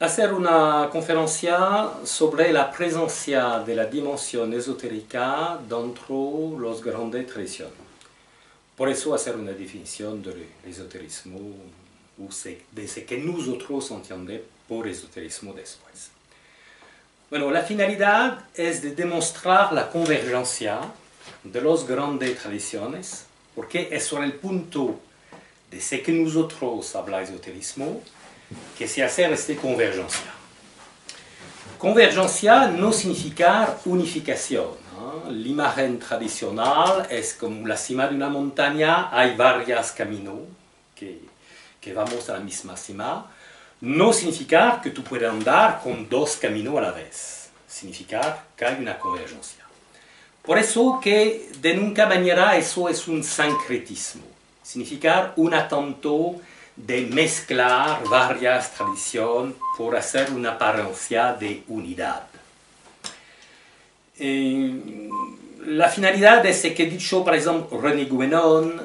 hacer una conferencia sobre la presencia de la dimensión esotérica dentro las grandes tradiciones. Por eso hacer una definición del esoterismo, de ce que nosotros entendemos por esoterismo después. Bueno, la finalidad es de demostrar la convergencia de las grandes tradiciones, porque es sobre el punto de ce que nosotros habla esoterismo que se hace esta convergencia. Convergencia no significa unificación. La imagen tradicional es como la cima de una montaña, hay varios caminos que vamos a la misma cima. No significa que tú puedas andar con dos caminos a la vez. Significa que hay una convergencia. Por eso que de ninguna manera eso es un sincretismo. Significa un atento de mezclar varias tradiciones por hacer una apariencia de unidad. La finalidad es que ha dicho, por ejemplo, René Guénon,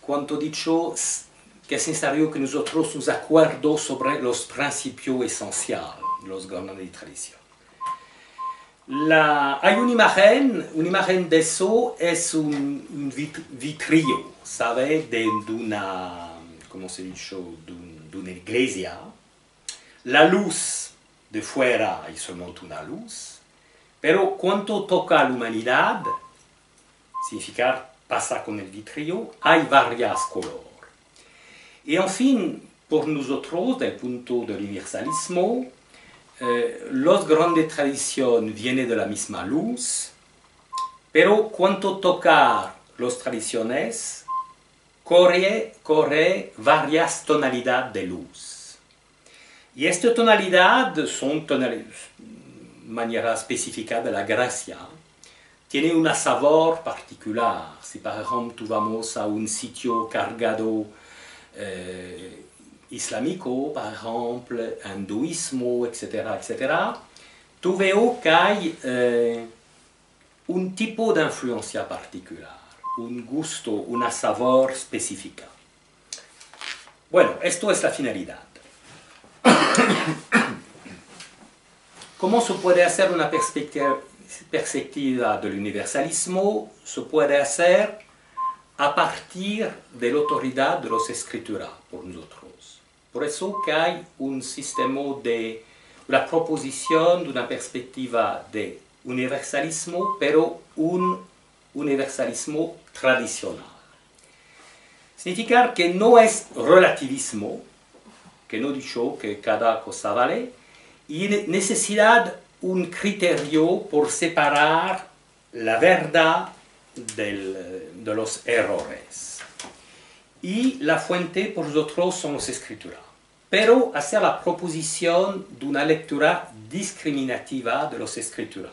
cuando ha dicho que es necesario que nosotros nos acuerdemos sobre los principios esenciales, los grandes de tradición. Hay una imagen de eso, es un vitrillo, ¿sabe? De una, como se dice, de una iglesia. La luz de fuera es solamente una luz, pero cuando toca a la humanidad, significa pasa con el vitrillo, hay varios colores. Y en fin, por nosotros, del punto del universalismo, las grandes tradiciones vienen de la misma luz, pero cuando toca las tradiciones, corre varias tonalidades de luz. Y estas tonalidades son manera específica de la gracia. Tiene un sabor particular. Si por ejemplo tú vamos a un sitio cargado islámico, por ejemplo, hinduismo, etcétera, etcétera, tú veo que hay un tipo de influencia particular, un gusto, una sabor específica. Bueno, esto es la finalidad. ¿Cómo se puede hacer una perspectiva del universalismo? Se puede hacer a partir de la autoridad de las escrituras por nosotros. Por eso que hay un sistema de la proposición de una perspectiva de universalismo, pero un universalismo tradicional. Significa que no es relativismo, que no dicho que cada cosa vale, y necesidad un criterio por separar la verdad de los errores. Y la fuente por nosotros son las escrituras. Pero hacer la proposición de una lectura discriminativa de las escrituras.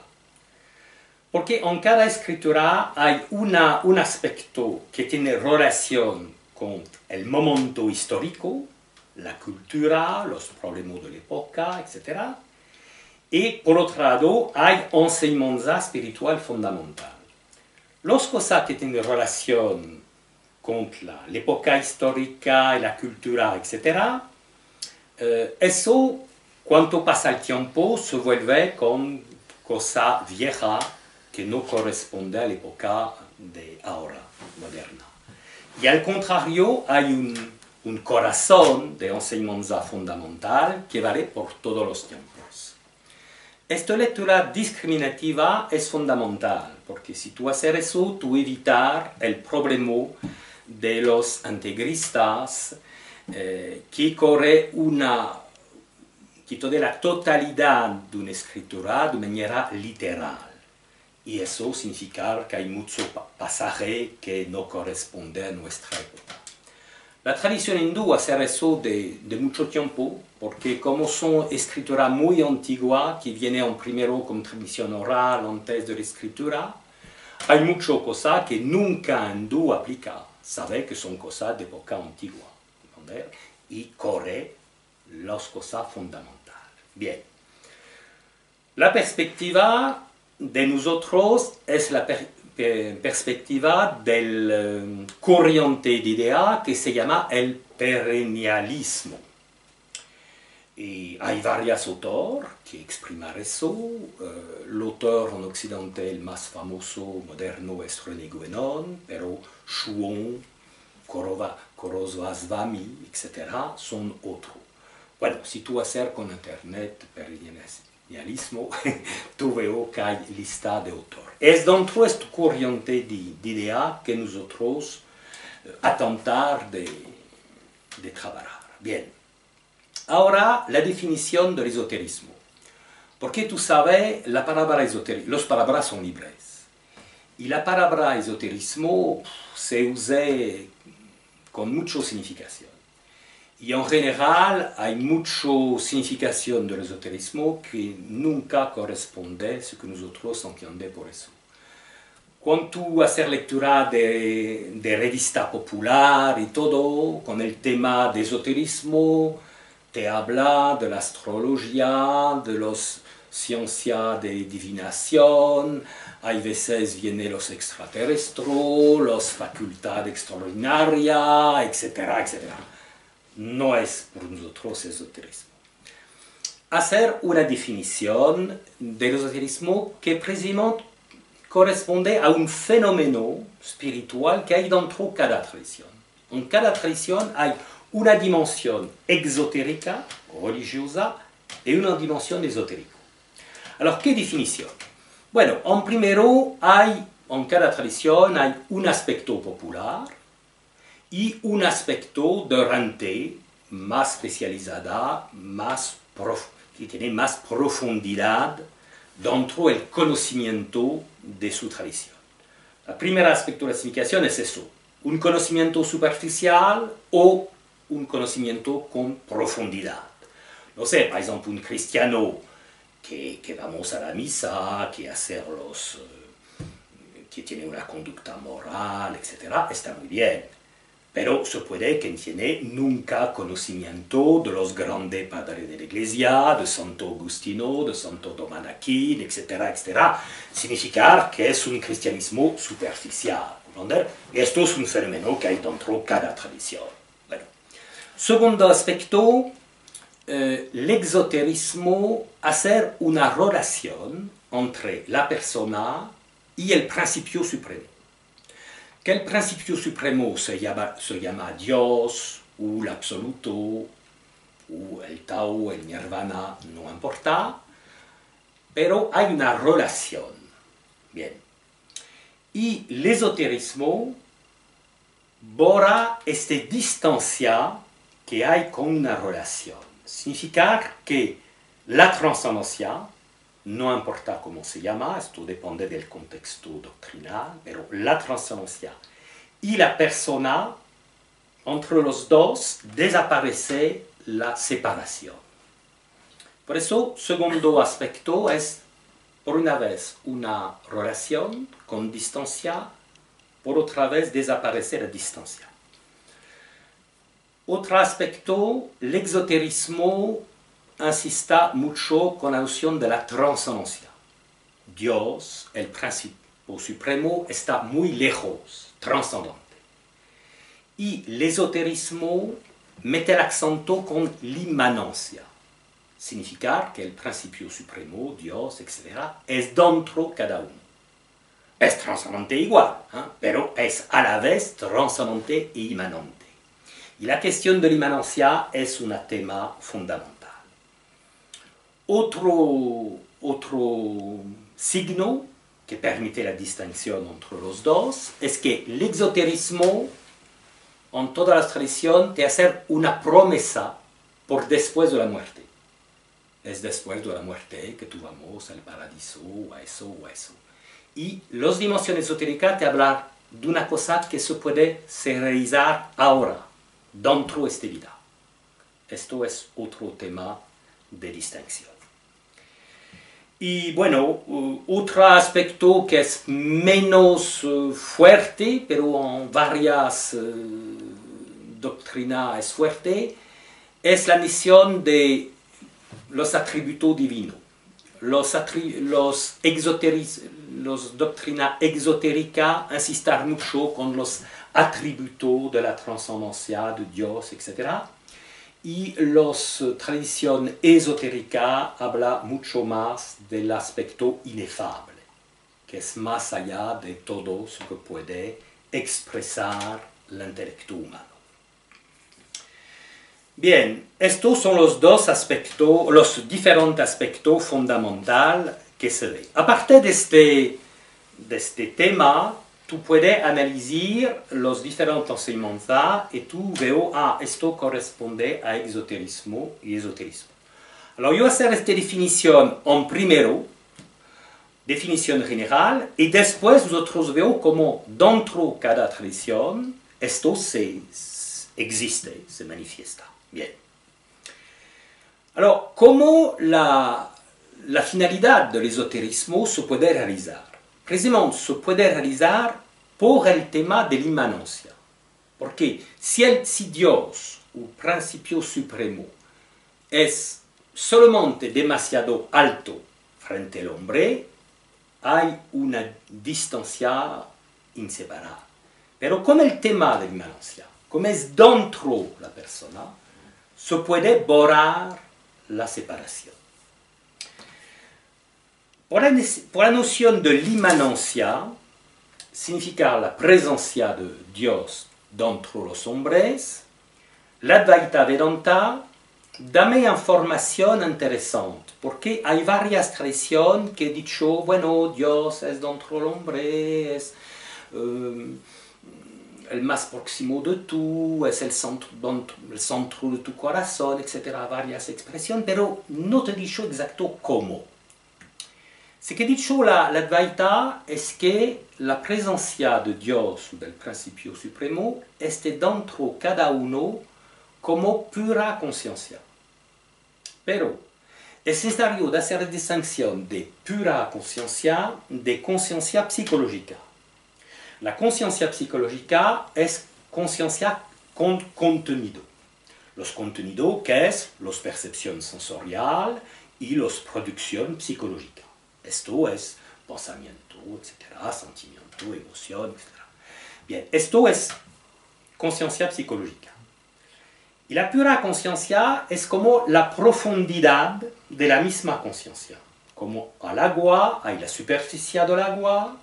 Porque en cada escritura hay un aspecto que tiene relación con el momento histórico, la cultura, los problemas de la época, etc. Y por otro lado, hay enseñanza espiritual fundamental. Las cosas que tienen relación con la época histórica y la cultura, etc., eso, cuando pasa el tiempo, se vuelve con cosa vieja que no corresponde a la época de ahora, moderna. Y al contrario, hay un corazón de enseñanza fundamental que vale por todos los tiempos. Esta lectura discriminativa es fundamental, porque si tú haces eso, tú evitas el problema de los integristas que corre que toda la totalidad de una escritura de manera literal. Y eso significa que hay mucho pasaje que no corresponde a nuestra época. La tradición hindú hace eso de mucho tiempo, porque como son escrituras muy antiguas, que vienen primero con tradición oral antes de la escritura, hay muchas cosas que nunca hindú aplica. Sabe que son cosas de época antigua. ¿Entender? Y corre las cosas fundamentales. Bien. La perspectiva de nosotros es la perspectiva del corriente de idea que se llama el perennialismo. y hay varios autores que expriman eso. El autor en occidental más famoso, moderno, es René Guénon, pero Schuon, Koroswamy, etc., son otros. Bueno, si tú haces con Internet perennialismo, tú ves que hay lista de autores. Es dentro de esta corriente de idea que nosotros atentar de trabajar. Bien. Ahora, la definición del esoterismo. Porque tú sabes, la palabra esoterismo, las palabras son libres. Y la palabra esoterismo se usa con mucha significación. Y en general hay mucha significación del esoterismo que nunca corresponde a lo que nosotros entendemos por eso. Cuando tú haces lectura de revista popular y todo, con el tema de esoterismo, te habla de la astrología, de las ciencias de divinación, hay veces vienen los extraterrestres, las facultades extraordinarias, etcétera, etcétera. No es por nosotros esoterismo. Hacer una definición del esoterismo que precisamente corresponde a un fenómeno espiritual que hay dentro de cada tradición. En cada tradición hay una dimensión exotérica, religiosa, y una dimensión esotérica. Alors, ¿qué definición? Bueno, en primero, en cada tradición hay un aspecto popular y un aspecto de rente más especializada, que tiene más profundidad dentro del conocimiento de su tradición. El primer aspecto de la significación es eso, un conocimiento superficial o un conocimiento con profundidad. No sé, por ejemplo, un cristiano que vamos a la misa, que tiene una conducta moral, etc., está muy bien. Pero se puede que no tiene nunca conocimiento de los grandes padres de la Iglesia, de Santo Agustino, de Santo Tomás de Aquino, etcétera, etcétera. Significa que es un cristianismo superficial. ¿Entender? Esto es un fenómeno que hay dentro de cada tradición. Bueno. Segundo aspecto, el exoterismo hacer una relación entre la persona y el principio supremo. Que el principio supremo se llama Dios, o el absoluto, o el Tao, el Nirvana, no importa, pero hay una relación. Bien. Y el esoterismo borra esta distancia que hay con una relación. Significa que la trascendencia, no importa cómo se llama, esto depende del contexto doctrinal, pero la trascendencia y la persona, entre los dos, desaparece la separación. Por eso, segundo aspecto es, por una vez, una relación con distancia, por otra vez, desaparece la distancia. Otro aspecto, el exoterismo insista mucho con la noción de la trascendencia. Dios, el principio supremo, está muy lejos, trascendente. Y el esoterismo mete el acento con la inmanencia. Significa que el principio supremo, Dios, etc., es dentro de cada uno. Es trascendente igual, pero es a la vez trascendente e inmanente. Y la cuestión de la inmanencia es un tema fundamental. Otro signo que permite la distinción entre los dos es que el exoterismo, en todas las tradiciones, te hace una promesa por después de la muerte. Es después de la muerte que tú vamos al paraíso, o a eso, o a eso. Y las dimensiones esotéricas te hablan de una cosa que se puede realizar ahora, dentro de esta vida. Esto es otro tema de distinción. Y bueno, otro aspecto que es menos fuerte, pero en varias doctrinas es fuerte, es la misión de los atributos divinos. Los doctrinas exotéricas insisten mucho con los atributos de la trascendencia de Dios, etc. y las tradiciones esotéricas hablan mucho más del aspecto inefable, que es más allá de todo lo que puede expresar el intelecto humano. Bien, estos son los dos aspectos, los diferentes aspectos fundamentales que se ven. Aparte de este tema, tú puedes analizar los diferentes enseñanzas y tú veo, esto corresponde a exoterismo y esoterismo. Alors, yo voy a hacer esta definición en primero, definición general, y después nosotros veo cómo dentro de cada tradición esto existe, se manifiesta. Bien. Alors, ¿cómo la finalidad del esoterismo se puede realizar? Precisamente se puede realizar por el tema de la inmanencia. Porque si Dios, el principio supremo, es solamente demasiado alto frente al hombre, hay una distancia inseparable. Pero con el tema de la inmanencia, como es dentro de la persona, se puede borrar la separación. Por la noción de la inmanencia, significa la presencia de Dios dentro de los hombres, la Advaita Vedanta da información interesante, porque hay varias tradiciones que han dicho, bueno, Dios es dentro del hombre, es el más próximo de tú, es el centro de tu corazón, etc. Varias expresiones, pero no te he dicho exacto cómo. Ce que ha dicho la Advaita es que la presencia de Dios, del principio supremo, esté dentro de cada uno como pura conciencia. Pero es necesario hacer distinción de pura conciencia de conciencia psicológica. La conciencia psicológica es conciencia con contenido. Los contenidos que es las percepciones sensoriales y las producciones psicológicas. Esto es pensamiento, etcétera, sentimiento, emoción, etcétera. Bien, esto es conciencia psicológica. Y la pura conciencia es como la profundidad de la misma conciencia. Como al agua hay la superficie del agua,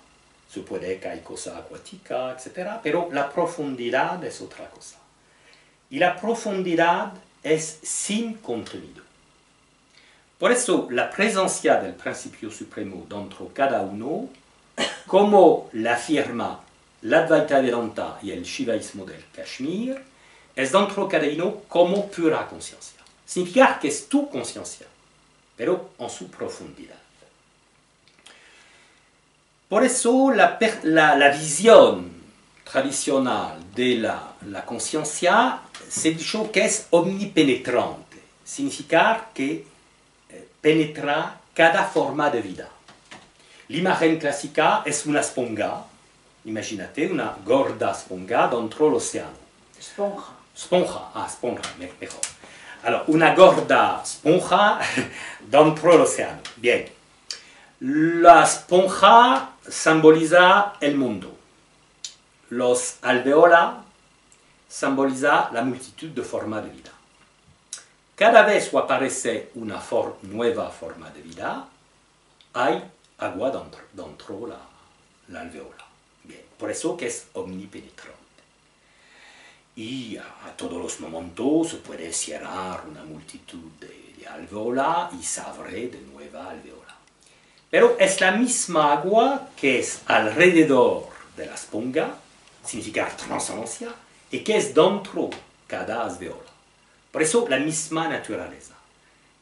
se puede que hay cosas acuáticas, etc. Pero la profundidad es otra cosa. Y la profundidad es sin contenido. Por eso la presencia del principio supremo dentro de cada uno, como la afirma la Advaita Vedanta y el Shivaísmo del Kashmir, es dentro de cada uno como pura conciencia. Significa que es tu conciencia, pero en su profundidad. Por eso la visión tradicional de la conciencia se ha dicho que es omnipenetrante. Significa que penetra cada forma de vida. La imagen clásica es una esponja. Imagínate una gorda esponja dentro del océano. Esponja, mejor. Alors, una gorda esponja dentro del océano. Bien. La esponja simboliza el mundo. Los alveolas simboliza la multitud de formas de vida. Cada vez que aparece una nueva forma de vida, hay agua dentro la alveola. Bien, por eso que es omnipenetrante. Y a todos los momentos se puede cerrar una multitud de alveolas y se abre de nueva alveola. Pero es la misma agua que es alrededor de la esponja, significa trascendencia, y que es dentro cada alveola. Por eso la misma naturaleza.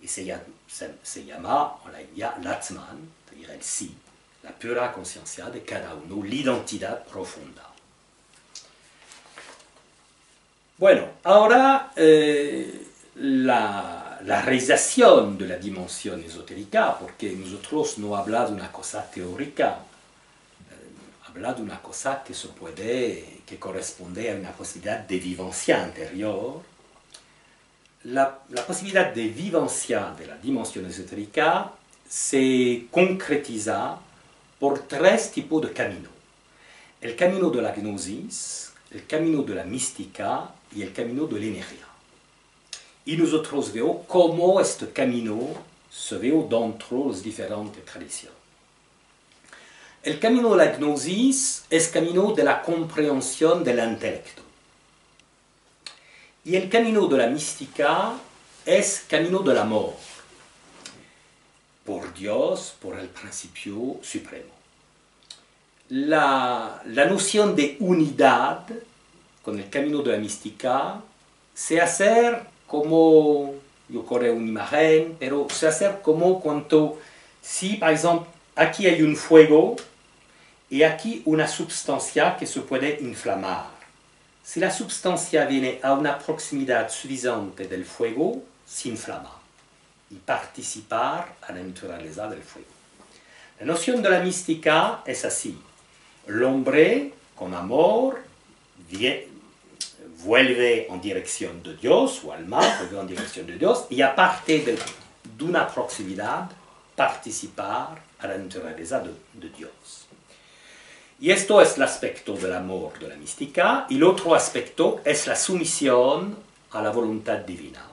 Y se llama en la India l'Atman, es el sí, la pura conciencia de cada uno, la identidad profunda. Bueno, ahora la realización de la dimensión esotérica, porque nosotros no hablamos de una cosa teórica, hablamos de una cosa que corresponde a una posibilidad de vivencia anterior. La posibilidad de vivencia de la dimensión esotérica se concretiza por tres tipos de caminos. El camino de la gnosis, el camino de la mística y el camino de la energía. y nosotros vemos cómo este camino se ve dentro de las diferentes tradiciones. El camino de la gnosis es camino de la comprensión del intelecto. Y el camino de la mística es camino del amor, por Dios, por el principio supremo. La noción de unidad con el camino de la mística se hace como, yo creo una imagen, pero se hace como cuando, si por ejemplo aquí hay un fuego y aquí una sustancia que se puede inflamar. Si la sustancia viene a una proximidad suficiente del fuego, se inflama y participar a la naturaleza del fuego. La noción de la mística es así. El hombre, con amor, vuelve en dirección de Dios, o alma vuelve en dirección de Dios, y aparte de una proximidad, participar a la naturaleza de Dios. Y esto es el aspecto del amor de la mística, y el otro aspecto es la sumisión a la voluntad divina,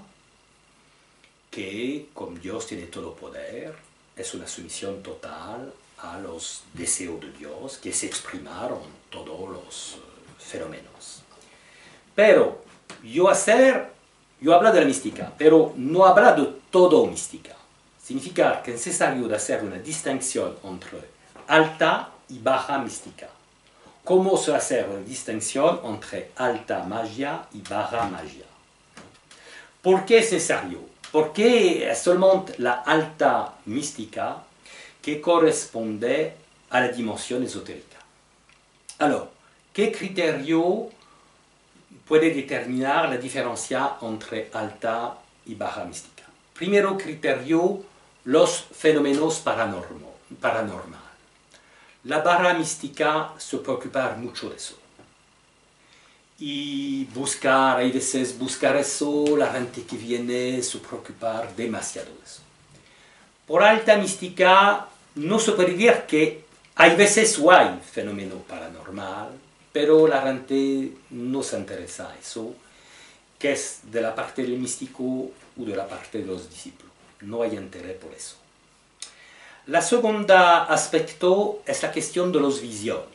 que como Dios tiene todo poder, es una sumisión total a los deseos de Dios que se exprimaron todos los fenómenos. Pero yo hablo de la mística, pero no hablo de todo mística. Significa que es necesario de hacer una distinción entre alta y baja mística. ¿Cómo se hace una distinción entre alta magia y baja magia? ¿Por qué es necesario? Porque es solamente la alta mística que corresponde a la dimensión esotérica. Alors, ¿qué criterio puede determinar la diferencia entre alta y baja mística? Primero criterio, los fenómenos paranormales. La baja mística se preocupa mucho de eso. Y hay veces buscar eso, la gente que viene se preocupa demasiado de eso. Por alta mística no se puede decir que hay veces hay fenómeno paranormal, pero la gente no se interesa a eso, que es de la parte del místico o de la parte de los discípulos. No hay interés por eso. La segunda aspecto es la cuestión de las visiones.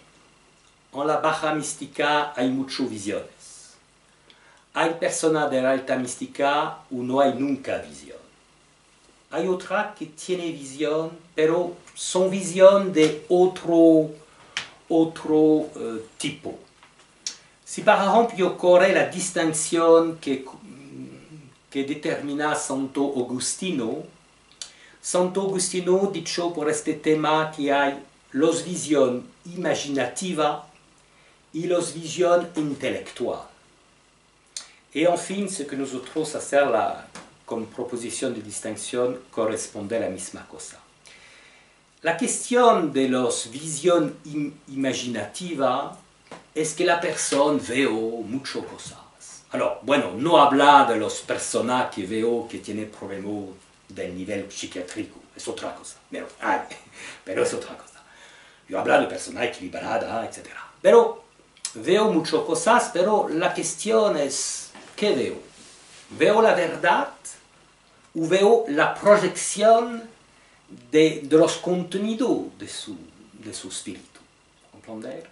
En la baja mística hay muchas visiones. Hay personas de la alta mística o no hay nunca visión. Hay otra que tiene visión, pero son visión de otro tipo. Si por ejemplo ocurre la distinción que determina Santo Agustino dicho por este tema que hay las visión imaginativa y las visión intelectual. Y en fin, ce que nosotros hacemos con proposición de distinción corresponde a la misma cosa. La cuestión de las visión imaginativa es que la persona ve muchas cosas. Alors, bueno, no habla de las personas que veo que tienen problemas del nivel psiquiátrico, es otra cosa, pero es otra cosa. Yo hablo de personas equilibradas, etc. Pero veo muchas cosas, pero la cuestión es, ¿qué veo? ¿Veo la verdad o veo la proyección de los contenidos de su espíritu? ¿Comprender?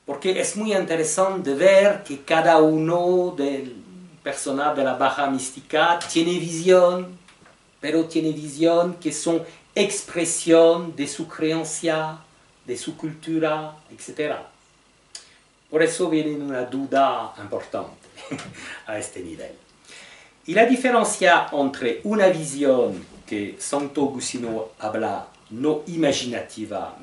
Porque es muy interesante ver que cada uno de las personas de la baja mística tiene visión, pero tiene visión que son expresión de su creencia, de su cultura, etc. Por eso viene una duda importante a este nivel. Y la diferencia entre una visión que Santo Agustino habla no imaginativa,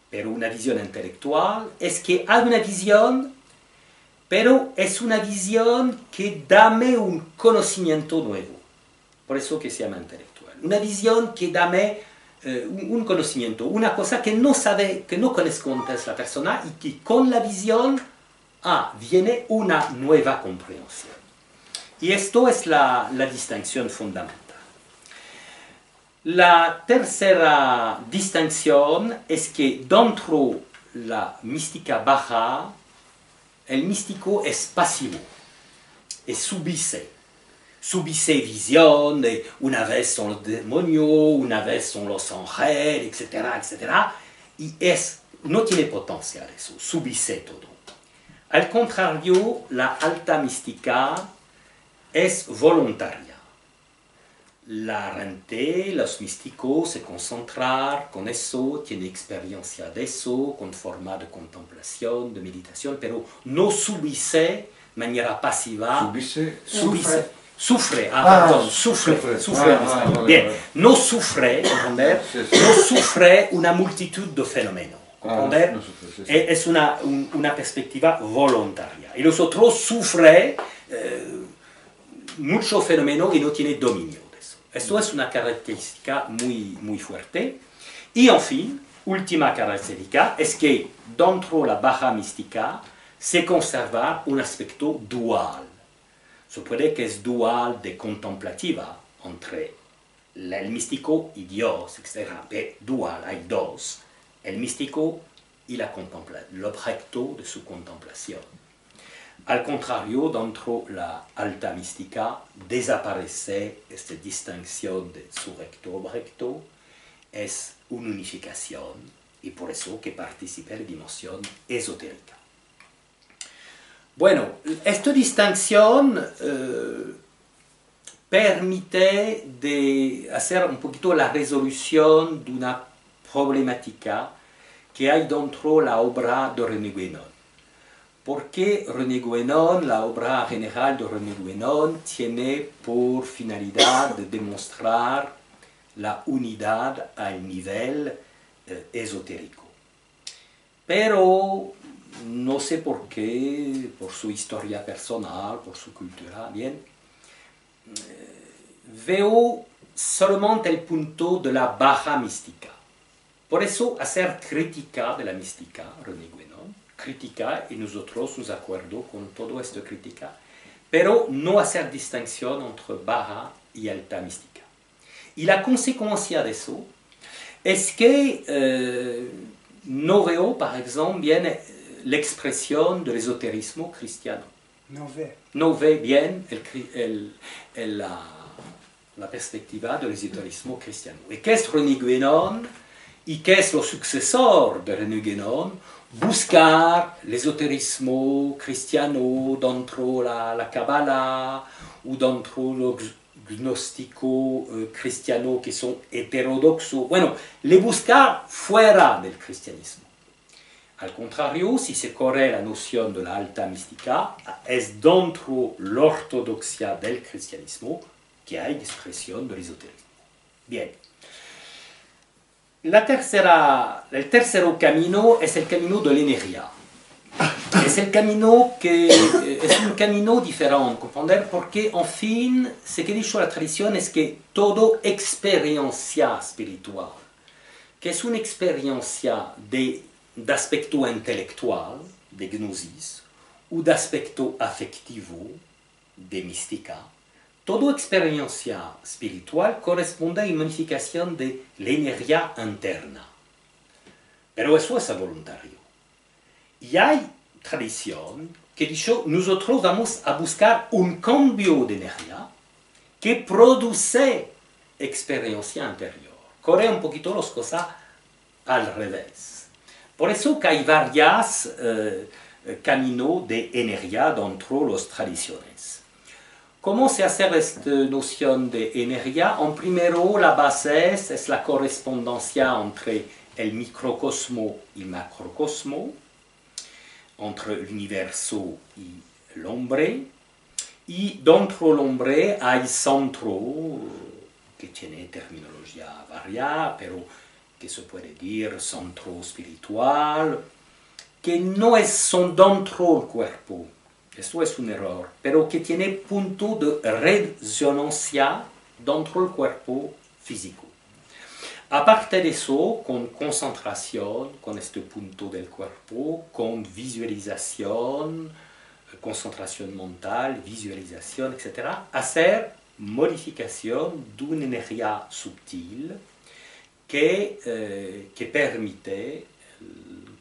pero una visión intelectual, es que hay una visión, pero es una visión que dame un conocimiento nuevo. Por eso que se llama intelectual. Una visión que dame un conocimiento, una cosa que no sabe, que no conozco antes la persona y que con la visión viene una nueva comprensión. Y esto es la distinción fundamental. La tercera distinción es que dentro de la mística baja, el místico es pasivo, es subise. subisse visione, una vez son los demonios, una vez son los ángeles, etcétera, etcétera, y no tiene potencial eso, subisse todo. Al contrario, la alta mística es voluntaria. La gente, los místicos se concentran con eso, tienen experiencia de eso, con forma de contemplación, de meditación, pero no subisse de manera pasiva. Sufre, bien, no sufre, ¿comprender? No sufre una multitud de fenómenos, ¿comprender? Es una perspectiva voluntaria. Y los otros sufren muchos fenómenos y no tienen dominio. Esto es una característica muy fuerte. Y en fin, última característica es que dentro de la baja mística se conserva un aspecto dual. Se puede que es dual de contemplativa entre el místico y Dios, etc. Pero dual, hay dos, el místico y la contemplación, el objeto de su contemplación. Al contrario, dentro de la alta mística desaparece esta distinción de sujeto-objeto, es una unificación y por eso que participa en la dimensión esotérica. Bueno, esta distinción permite de hacer un poquito la resolución de una problemática que hay dentro de la obra de René Guénon. Porque René Guénon, la obra general de René Guénon, tiene por finalidad de demostrar la unidad al nivel esotérico. Pero no sé por qué, por su historia personal, por su cultura, bien, veo solamente el punto de la baja mística. Por eso, hacer crítica de la mística, René Guénon, crítica, y nosotros nos acuerdo con todo esto crítica, pero no hacer distinción entre baja y alta mística. Y la consecuencia de eso es que no veo, por ejemplo, bien la expresión del esoterismo cristiano. No ve bien la perspectiva del esoterismo cristiano. ¿Y qué es René Guénon? ¿Y qué es lo sucesor de René Guénon? Buscar el esoterismo cristiano dentro de la Kabbalah o dentro de los gnósticos cristianos que son heterodoxos. Bueno, le buscar fuera del cristianismo. Al contrario, si se corre la noción de la alta mística, es dentro de la ortodoxia del cristianismo que hay expresión del esoterismo. Bien. El tercer camino es el camino de la energía. Es el camino que es un camino diferente, comprender, porque en fin, ce que dicho la tradición es que toda experiencia espiritual, que es una experiencia de aspecto intelectual, de gnosis, o de aspecto afectivo, de mística, toda experiencia espiritual corresponde a una unificación de la energía interna. Pero eso es voluntario. Y hay tradición que dice, nosotros vamos a buscar un cambio de energía que produce experiencia interior. Corre un poquito las cosas al revés. Por eso que hay varios caminos de energía dentro de las tradiciones. ¿Cómo se hace esta noción de energía? En primero, la base es la correspondencia entre el microcosmo y el macrocosmo, entre el universo y el hombre, y dentro del hombre hay centro, que tiene terminología variada, pero que se puede decir centro espiritual, que no son dentro del cuerpo. Esto es un error, pero que tiene punto de resonancia dentro del cuerpo físico. Aparte de eso, con concentración, con este punto del cuerpo, con visualización, concentración mental, visualización, etc., hacer modificación de una energía sutil que permite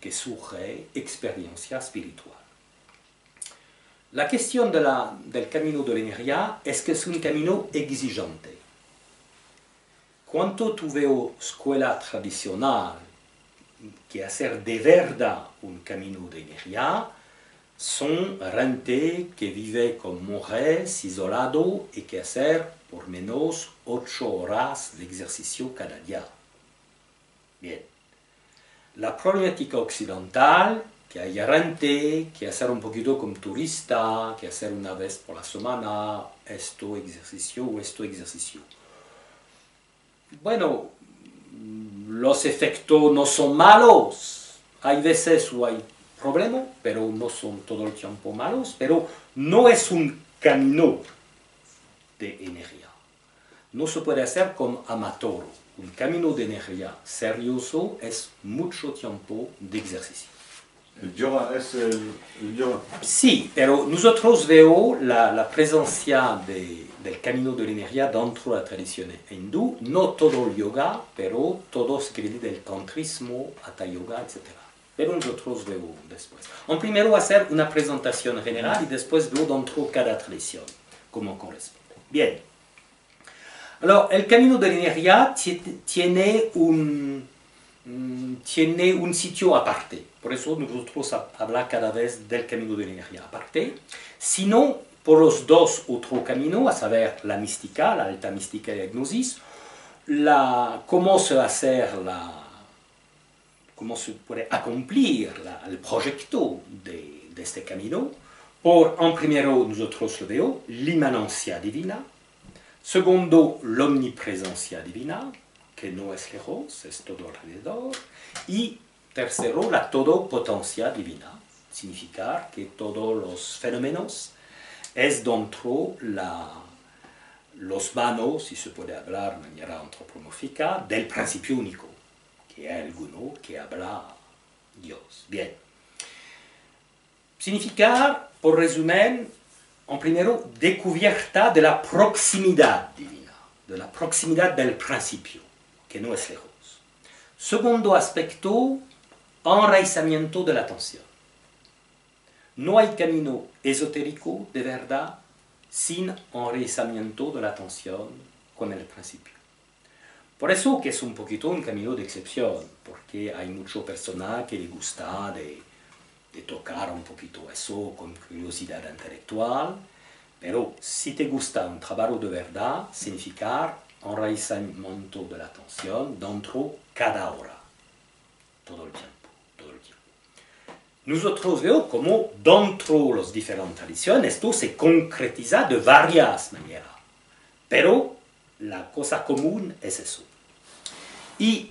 que surja experiencia espiritual. La cuestión del camino de la energía es que es un camino exigente. Cuando tú veo escuela tradicional que hacer de verdad un camino de energía, son gente que vive con monjes isolado y que hacer por menos 8 horas de ejercicio cada día. Bien. La problemática occidental, que hay gente que hacer un poquito como turista, que hacer una vez por la semana esto ejercicio o esto ejercicio. Bueno, los efectos no son malos. Hay veces o hay problemas, pero no son todo el tiempo malos. Pero no es un camino de energía. No se puede hacer con amateur. Un camino de energía serioso es mucho tiempo de ejercicio. El yoga es el yoga. Sí, pero nosotros vemos la presencia del camino de la energía dentro de la tradición hindú. No todo el yoga, pero todo se quiere decir del tantrismo, hatha yoga, etc. Pero nosotros vemos después. Primero hacer una presentación general y después veo dentro de cada tradición, como corresponde. Bien. El camino de la energía tiene un sitio aparte. Por eso nosotros hablamos cada vez del camino de la energía aparte. Sino por los dos otros caminos, a saber la mística, la alta mística y la gnosis, cómo se va a hacer cómo se puede cumplir el proyecto de este camino. En primero nosotros lo vemos, la inmanencia divina. Segundo, la omnipresencia divina, que no es lejos, es todo alrededor. Y tercero, la todopotencia divina, significa que todos los fenómenos es dentro los manos, si se puede hablar de manera antropomórfica, del principio único, que hay alguno que habla Dios. Bien. Significa, por resumen, en primero, descubierta de la proximidad divina, de la proximidad del principio, que no es lejos. Segundo aspecto, enraizamiento de la atención. No hay camino esotérico de verdad sin enraizamiento de la atención con el principio. Por eso que es un poquito un camino de excepción, porque hay muchas personas que les gusta de tocar un poquito eso con curiosidad intelectual, pero si te gusta un trabajo de verdad, significa enraizamiento de la atención dentro cada hora, todo el tiempo, todo el tiempo. Nosotros vemos cómo dentro de las diferentes tradiciones esto se concretiza de varias maneras, pero la cosa común es eso. Y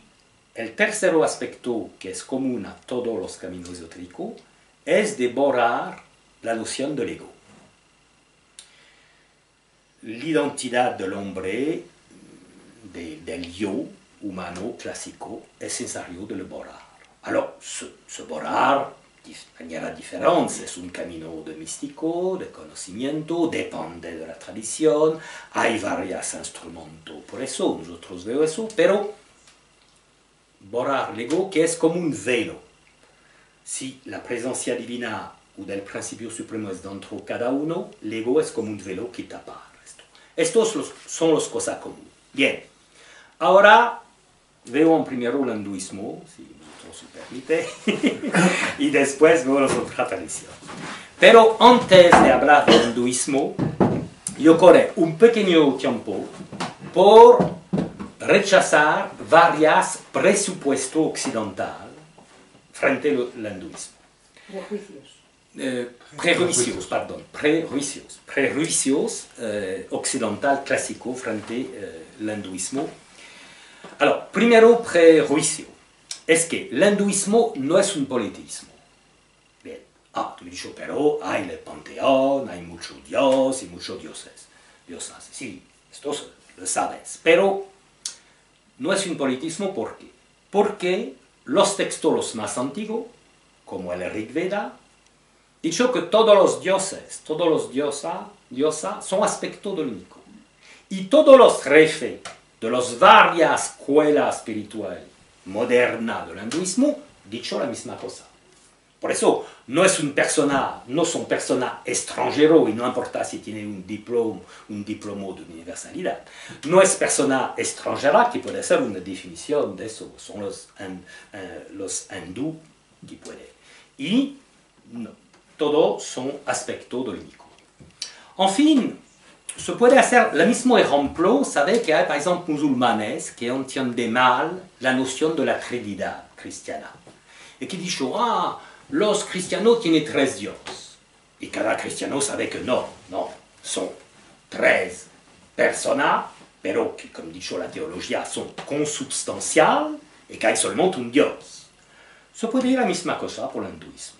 el tercer aspecto que es común a todos los caminos esotéricos es de borrar la noción del ego. La identidad del hombre, del yo humano clásico, es necesario de borrar. Se borrar de manera diferente, es un camino de místico, de conocimiento, depende de la tradición, hay varios instrumentos, por eso nosotros vemos eso, pero borrar el ego que es como un velo. Si la presencia divina o del principio supremo es dentro de cada uno, el ego es como un velo que tapa esto. Estos son las cosas comunes. Bien, ahora veo en primero el hinduismo, si se permite, y después veo las otras tradiciones. Pero antes de hablar del hinduismo, yo corré un pequeño tiempo por rechazar varios presupuestos occidentales frente al hinduismo. Prejuicios occidental clásico frente al hinduismo. Primero prejuicio es que el hinduismo no es un politismo. Bien, tú me dices, pero hay el panteón, hay muchos dioses y muchos dioses. Sí, esto lo sabes, pero no es un politismo, ¿por qué? Porque los textos más antiguos, como el Rig Veda, dicho que todos los dioses, diosas, son aspectos del único. Y todos los jefes de las varias escuelas espirituales modernas del hinduismo, dicho la misma cosa. Por eso no es un persona, no son personas extranjero, y no importa si tiene un diploma de universalidad. No es persona extranjera, que puede ser una definición de eso, son los hindú que pueden. Y no, todos son aspectos dolínicos. En fin, se puede hacer el mismo ejemplo, sabe que hay, par exemple, musulmanes que entienden mal la noción de la Trinidad cristiana. Y que dicen, los cristianos tienen 3 dioses. Y cada cristiano sabe que no, son 3 personas, pero que, como dice la teología, son consubstanciales y que hay solamente un Dios. Se puede decir la misma cosa por el hinduismo.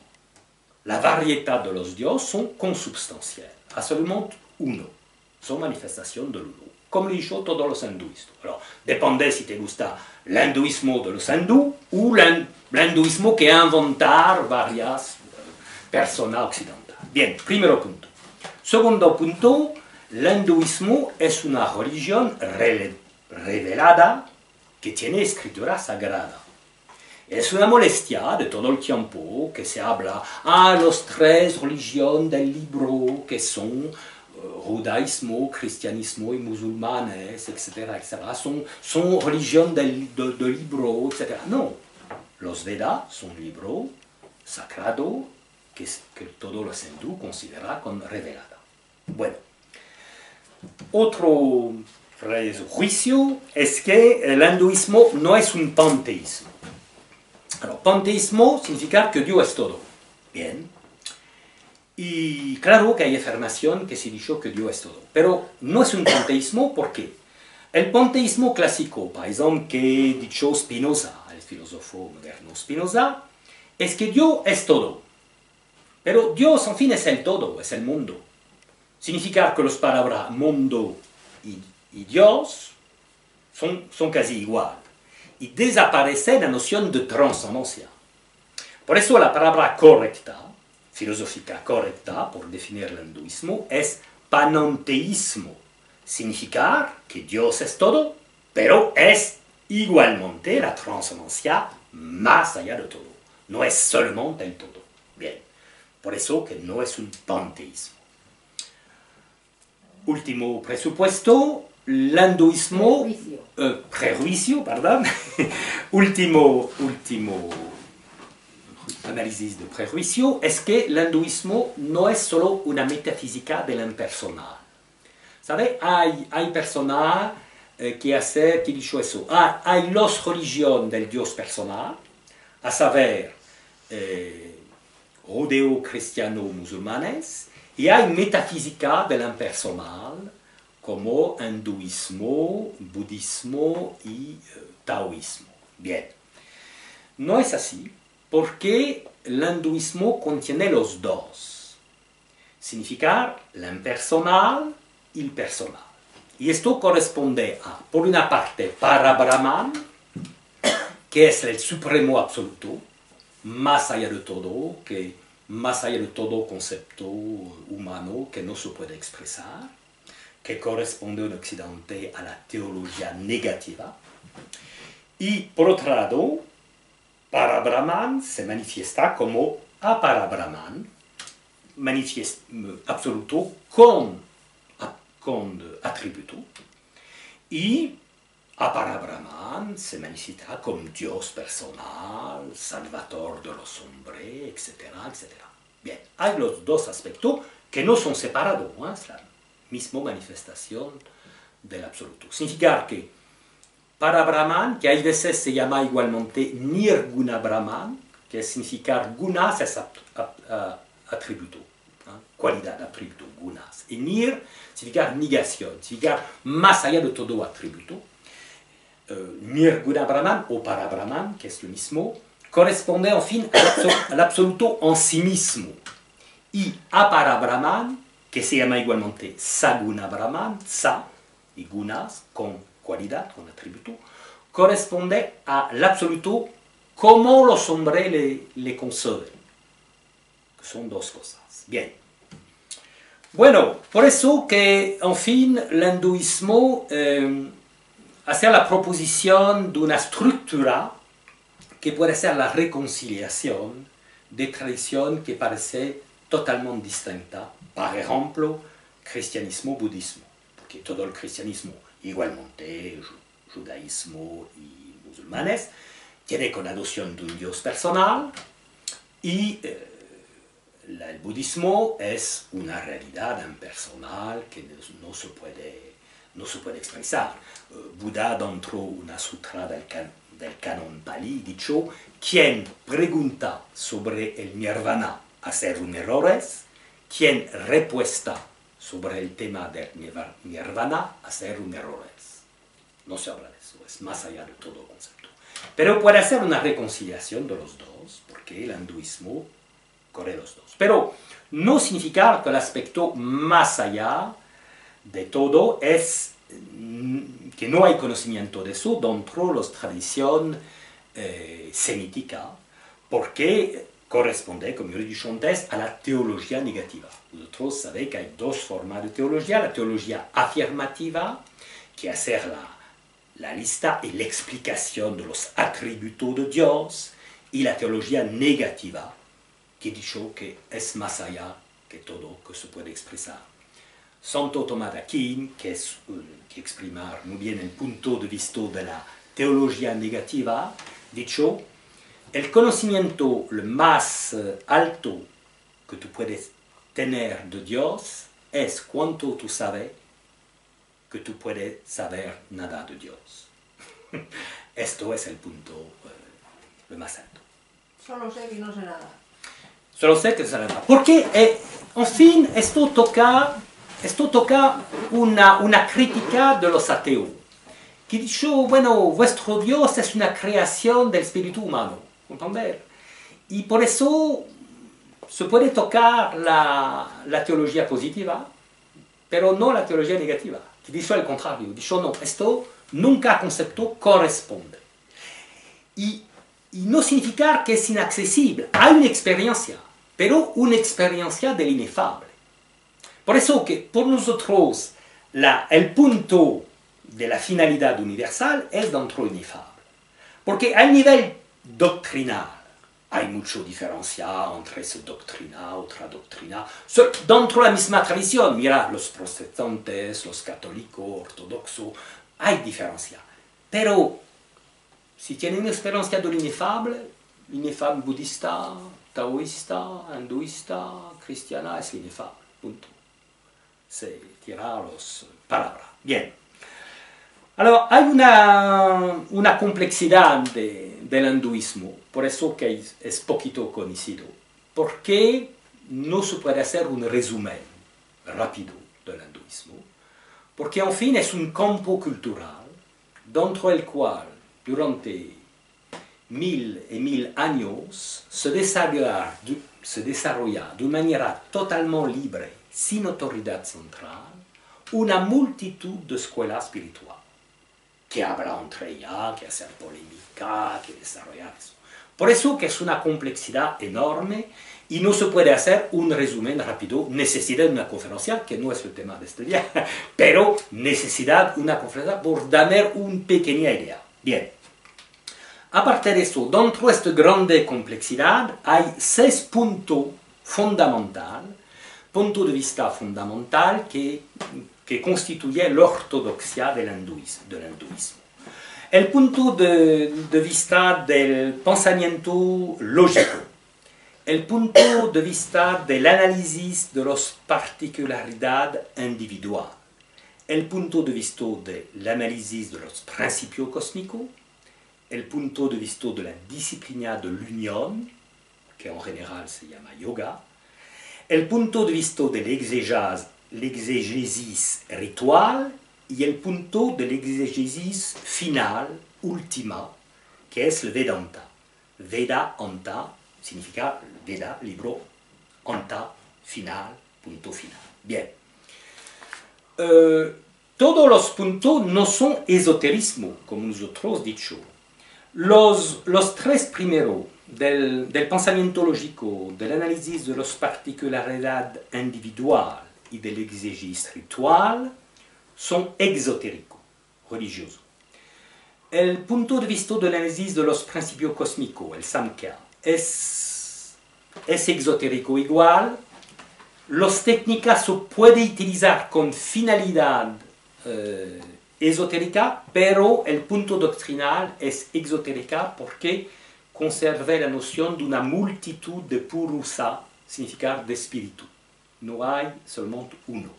La variedad de los dioses son consubstanciales, hay solamente uno, son manifestación del uno, como le dicho todos los hinduistas. Alors, depende si te gusta el hinduismo de los hindúes o el hinduismo que inventar varias personas occidentales. Bien, primero punto. Segundo punto, el hinduismo es una religión revelada que tiene escritura sagrada. Es una molestia de todo el tiempo que se habla los 3 religiones del libro que son judaísmo, cristianismo y musulmanes, etcétera, etcétera. Son religión del libro, etcétera. No, los Vedas son un libro sagrado que todos los hindúes consideran como revelada. Bueno, otro prejuicio es que el hinduismo no es un panteísmo. Alors, panteísmo significa que Dios es todo. Bien. Y claro que hay afirmación que se dice que Dios es todo. Pero no es un panteísmo, ¿por qué? El panteísmo clásico, por ejemplo, que dicho Spinoza, el filósofo moderno Spinoza, es que Dios es todo. Pero Dios, en fin, es el todo, es el mundo. Significa que las palabras mundo y Dios son casi igual. Y desaparece la noción de trascendencia. Por eso la palabra correcta, filosófica correcta, por definir el hinduismo, es panenteísmo. Significa que Dios es todo, pero es igualmente la trascendencia más allá de todo. No es solamente el todo. Bien, por eso que no es un panteísmo. Último presupuesto. El hinduismo, prejuicio, perdón, último análisis de prejuicio, es que el hinduismo no es solo una metafísica del impersonal. ¿Sabe? Hay personas que dicen eso. Hay las religiones del Dios personal, a saber, judeo-cristiano musulmanes, y hay metafísica del impersonal, como hinduismo, budismo y taoísmo. Bien, no es así porque el hinduismo contiene los dos. Significa el impersonal y el personal. Y esto corresponde a, por una parte, Parabrahman, que es el supremo absoluto, más allá de todo, concepto humano que no se puede expresar, que corresponde en Occidente a la teología negativa. Y por otro lado, Parabrahman se manifiesta como Aparabrahman, absoluto con atributo, y Aparabrahman se manifiesta como Dios personal, salvador de los hombres, etcétera, etcétera. Bien, hay los dos aspectos que no son separados, ¿no? Es la misma manifestación del absoluto. Significa que para Brahman, que hay veces se llama igualmente Nirguna Brahman, que significa gunas es atributo, ¿no? Cualidad, atributo, gunas. Y Nir significa negación, significa más allá de todo atributo. Nirguna Brahman o para Brahman, que es lo mismo, corresponde en fin al absoluto en sí mismo. Y Apara Brahman, que se llama igualmente Saguna Brahman, Sa y Gunas, con cualidad, con atributo, corresponde al absoluto como los hombres le conceden. Son dos cosas. Bien. Bueno, por eso que, en fin, el hinduismo hace la proposición de una estructura que puede ser la reconciliación de tradiciones que parecen totalmente distintas. Por ejemplo, cristianismo, budismo, porque todo el cristianismo, igualmente judaísmo y musulmanes, tiene con la noción de un Dios personal y el budismo es una realidad impersonal que no se puede expresar. Buda, dentro de una sutra del canon Pali, dicho, quien pregunta sobre el nirvana hace un error, quien respuesta sobre el tema del nirvana hace un error. No se habla de eso, es más allá de todo concepto. Pero puede hacer una reconciliación de los dos, porque el hinduismo corre los dos. Pero no significa que el aspecto más allá de todo es que no hay conocimiento de eso dentro de las tradiciones semíticas, porque corresponde, como yo he dicho antes, a la teología negativa. Vosotros sabéis que hay dos formas de teología: la teología afirmativa, que es hacer la lista y la explicación de los atributos de Dios, y la teología negativa, que he dicho que es más allá que todo que se puede expresar. Santo Tomás de Aquino, que exprima muy bien el punto de vista de la teología negativa, dicho, el conocimiento más alto que tú puedes tener de Dios es cuánto tú sabes que tú puedes saber nada de Dios. Esto es el punto lo más alto. Solo sé que no sé nada. Solo sé que no sé nada. Porque, en fin, esto toca una crítica de los ateos, que dicho, bueno, vuestro Dios es una creación del espíritu humano, ¿entender? Y por eso se puede tocar la teología positiva, pero no la teología negativa, que dice al contrario, dicho no, esto nunca concepto corresponde. Y no significa que es inaccesible, hay una experiencia, pero una experiencia del inefable. Por eso que por nosotros el punto de la finalidad universal es dentro del inefable. Porque a nivel doctrinal hay mucha diferencia entre esa doctrina, otra doctrina. Dentro de la misma tradición, mira, los protestantes, los católicos, ortodoxos, hay diferencia. Pero si tienen una experiencia del inefable budista, taoísta, hinduista, cristiana, es inefable. Punto. Se tira las palabras. Bien. Ahora, hay una complejidad del hinduismo, por eso que es poquito conocido, porque no se puede hacer un resumen rápido del hinduismo, porque en fin es un campo cultural dentro del cual durante 1000 y 1000 años se desarrolla de manera totalmente libre, sin autoridad central, una multitud de escuelas espirituales, que habla entre ellas, que hace polémica, que desarrolla eso. Por eso que es una complejidad enorme y no se puede hacer un resumen rápido. Necesidad de una conferencia, que no es el tema de este día, pero necesidad de una conferencia por darme una pequeña idea. Bien. Aparte de eso, dentro de esta grande complejidad hay 6 puntos fundamentales, punto de vista fundamental que constituye la ortodoxia del hinduismo. El punto de vista del pensamiento lógico, el punto de vista del análisis de las particularidades individuales, el punto de vista del análisis de los principios cósmicos, el punto de vista de la disciplina de la unión, que en general se llama yoga, el punto de vista de l'exégesis ritual y el punto de l'exégesis final, última, que es el Vedanta. Veda, anta, significa Veda, libro, anta, final, punto final. Bien. Todos los puntos no son esoterismo, como nosotros dicho. Los 3 primeros del pensamiento lógico, del análisis de las particularidades individuales y del exégesis ritual son exotéricos, religiosos. El punto de vista del análisis de los principios cósmicos, el Samkhya, es es exotérico igual. Las técnicas se pueden utilizar con finalidad esotérica, pero el punto doctrinal es exotérica porque conserva la noción de una multitud de purusa, significar de espíritu. No hay solamente uno.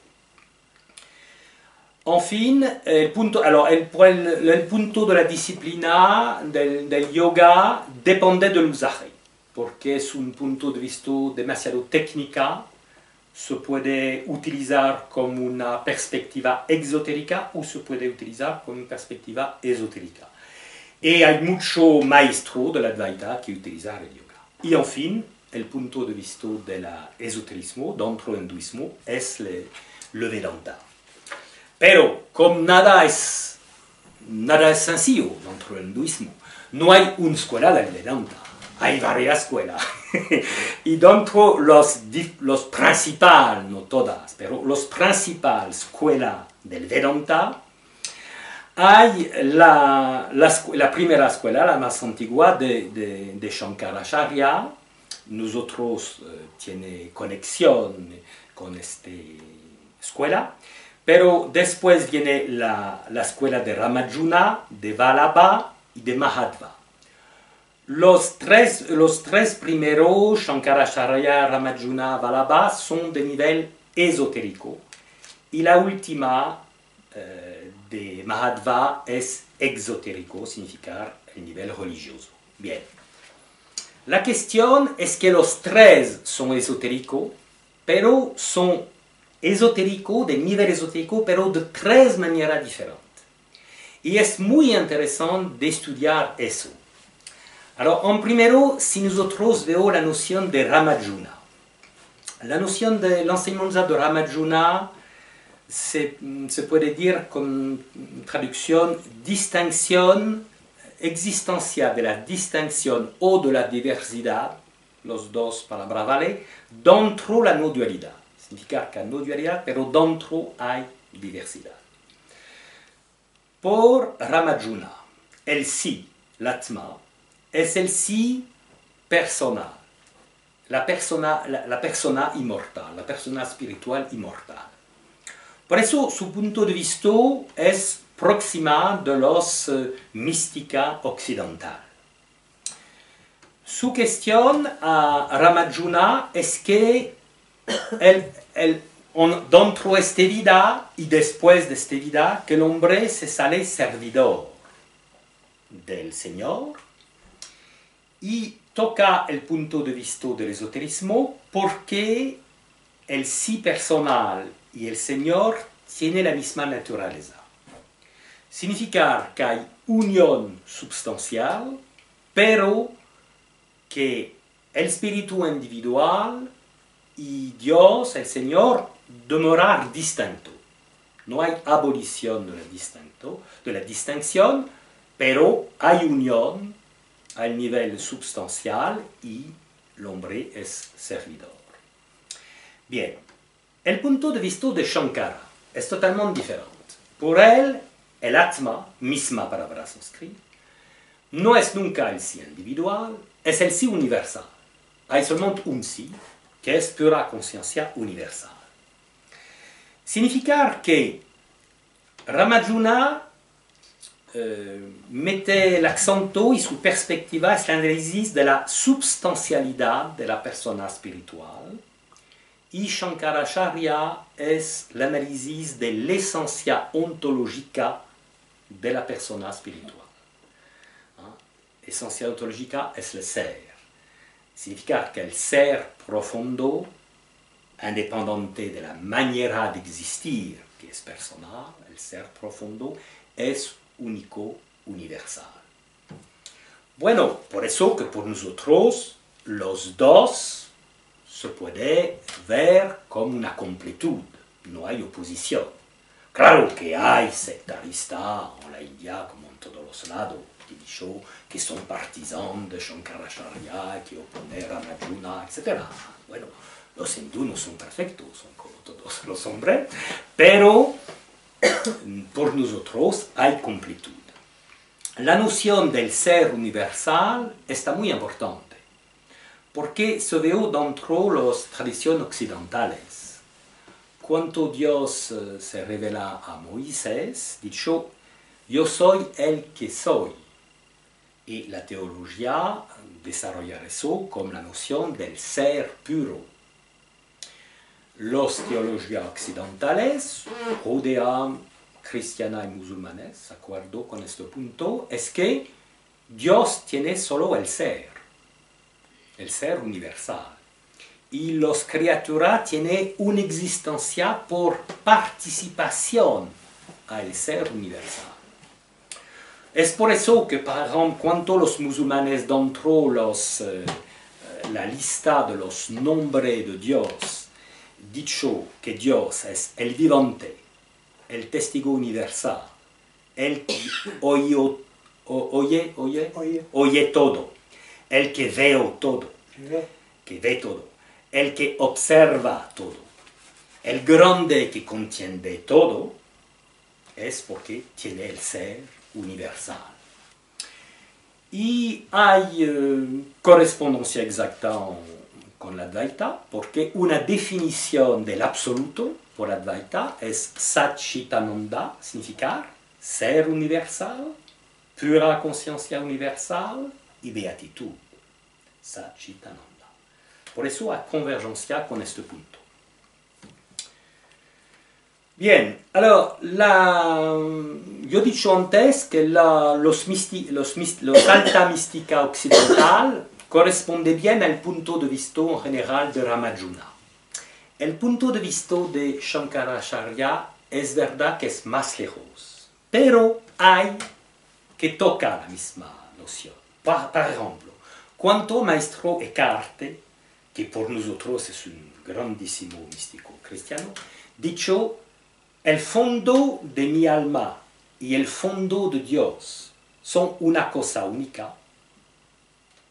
En fin, el punto de la disciplina del yoga depende del usaje, porque es un punto de vista demasiado técnica. Se puede utilizar como una perspectiva exotérica o se puede utilizar como una perspectiva esotérica. Y hay muchos maestros de la Advaita que utilizan el yoga. Y en fin, el punto de vista del esoterismo dentro del hinduismo es el Vedanta. Pero como nada es sencillo dentro del hinduismo, no hay una escuela del Vedanta. Hay varias escuelas. Y dentro los principales, no todas, pero los principales escuelas del Vedanta, hay la primera escuela, la más antigua, de Shankaracharya. Nosotros tiene conexión con esta escuela, pero después viene la escuela de Ramayana, de Vallabha y de Mahadva. Los tres primeros, Shankaracharya, Ramayana, Vallabha, son de nivel esotérico. Y la última, de Mahadva, es exotérico, significar el nivel religioso. Bien. La cuestión es que los tres son esotéricos, pero son esotéricos, de nivel esotérico, pero de tres maneras diferentes. Y es muy interesante de estudiar eso. Alors, en primero, si nosotros vemos la noción de Ramayana. La noción de l'enseignement de Ramayana se puede decir con traducción distinción existencial de la distinción o de la diversidad, los dos palabras vale, dentro de la no dualidad. Significa que hay no dualidad, pero dentro hay diversidad. Por Ramayana, el sí, l'atma, es el sí personal, la persona inmortal, la persona espiritual inmortal. Por eso su punto de vista es próxima de los mística occidental. Su cuestión a Ramayana es que dentro de esta vida y después de esta vida, que el hombre se sale servidor del Señor y toca el punto de vista del esoterismo porque el sí personal y el Señor tienen la misma naturaleza. Significa que hay unión substancial, pero que el espíritu individual y Dios, el Señor, demorar distinto. No hay abolición de la distinción, pero hay unión al nivel substancial y el hombre es servidor. Bien, el punto de vista de Shankara es totalmente diferente. Por él, el Atma, misma palabra sánscrita, no es nunca el sí individual, es el sí universal. Hay solamente un sí, que es pura conciencia universal. Significa que Ramayana mete el acento y su perspectiva es el análisis de la substancialidad de la persona espiritual y Shankaracharya es el análisis de la esencia ontológica de la persona espiritual. Esencia ontológica es el ser. Significa que el ser profundo, independiente de la manera de existir, que es personal, el ser profundo es único, universal. Bueno, por eso que por nosotros los dos se puede ver como una completud, no hay oposición. Claro que hay sectaristas en la India, como en todos los lados, que son partisanos de Shankaracharya, que oponen a Ramayana, etc. Bueno, los hindúes no son perfectos, son como todos los hombres, pero por nosotros hay completud. La noción del ser universal está muy importante, porque se veo dentro de las tradiciones occidentales. Cuando Dios se revela a Moisés, dicho, yo soy el que soy. Y la teología desarrolla eso como la noción del ser puro. Los teologías occidentales, judía, cristiana y musulmanes, de acuerdo con este punto, es que Dios tiene solo el ser universal. Y las criaturas tienen una existencia por participación al ser universal. Es por eso que, por ejemplo, cuando los musulmanes dentro la lista de los nombres de Dios, dicho que Dios es el vivante, el testigo universal, el que oye todo, el que veo todo, que ve todo, el que observa todo, el grande que contiene todo, es porque tiene el ser universal. Y hay correspondencia exacta con la Advaita, porque una definición del absoluto por Advaita es Satchitananda, significar ser universal, pura conciencia universal y beatitud. Satchitananda. Por eso hay convergencia con este punto. Bien, alors, yo he dicho antes que los alta mística occidental corresponde bien al punto de vista en general de Ramayana. El punto de vista de Shankaracharya es verdad que es más lejos, pero hay que tocar la misma noción. Por ejemplo, cuando maestro Eckhart, que por nosotros es un grandísimo místico cristiano, dicho, el fondo de mi alma y el fondo de Dios son una cosa única,